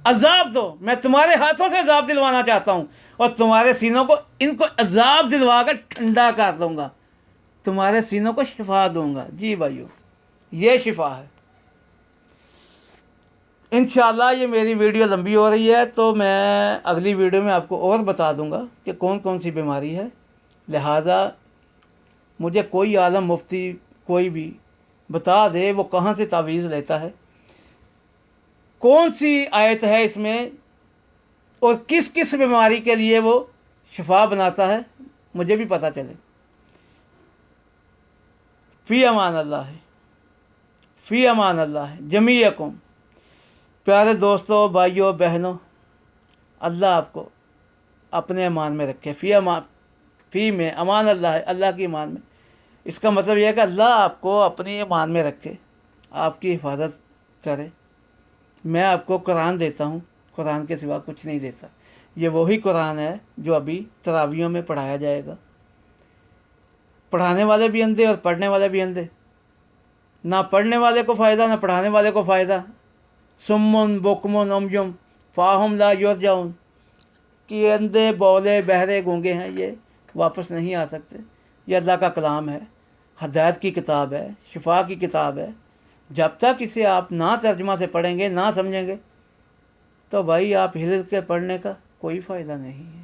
[SPEAKER 1] अजाब दो, मैं तुम्हारे हाथों से अजाब दिलवाना चाहता हूँ, और तुम्हारे सीनों को, इनको अजाब दिलवा कर ठंडा कर दूँगा, तुम्हारे सीनों को शिफा दूँगा। जी भाइयों, ये शिफा है। इंशाअल्लाह ये मेरी वीडियो लंबी हो रही है, तो मैं अगली वीडियो में आपको और बता दूंगा कि कौन कौन सी बीमारी है। लिहाजा मुझे कोई आलम मुफ्ती कोई भी बता दे वो कहाँ से तावीज़ लेता है, कौन सी आयत है इसमें, और किस किस बीमारी के लिए वो शिफा बनाता है, मुझे भी पता चले। फ़ी अमान अल्लाह, फ़ी अमान अल्लाह जमीअकुम। प्यारे दोस्तों, भाइयों, बहनों, अल्लाह आपको अपने अमान में रखे। फ़ी में अमान अल्लाह है, अल्लाह की अमान में। इसका मतलब यह है कि अल्लाह आपको अपनी अमान में रखे, आपकी हिफाजत करे। मैं आपको कुरान देता हूँ, कुरान के सिवा कुछ नहीं देता। ये वही कुरान है जो अभी तरावियों में पढ़ाया जाएगा। पढ़ाने वाले भी अंधे और पढ़ने वाले भी अंधे, ना पढ़ने वाले को फ़ायदा ना पढ़ाने वाले को फ़ायदा। सुम्मुन बुकमुन उमयुम फ़ाहुम ला युरजाउन, कि अंधे बौले बहरे गूंगे हैं, ये वापस नहीं आ सकते। ये अल्लाह का कलाम है, हदायत की किताब है, शिफा की किताब है। जब तक इसे आप ना तर्जुमा से पढ़ेंगे, ना समझेंगे, तो भाई आप हिल के पढ़ने का कोई फ़ायदा नहीं है।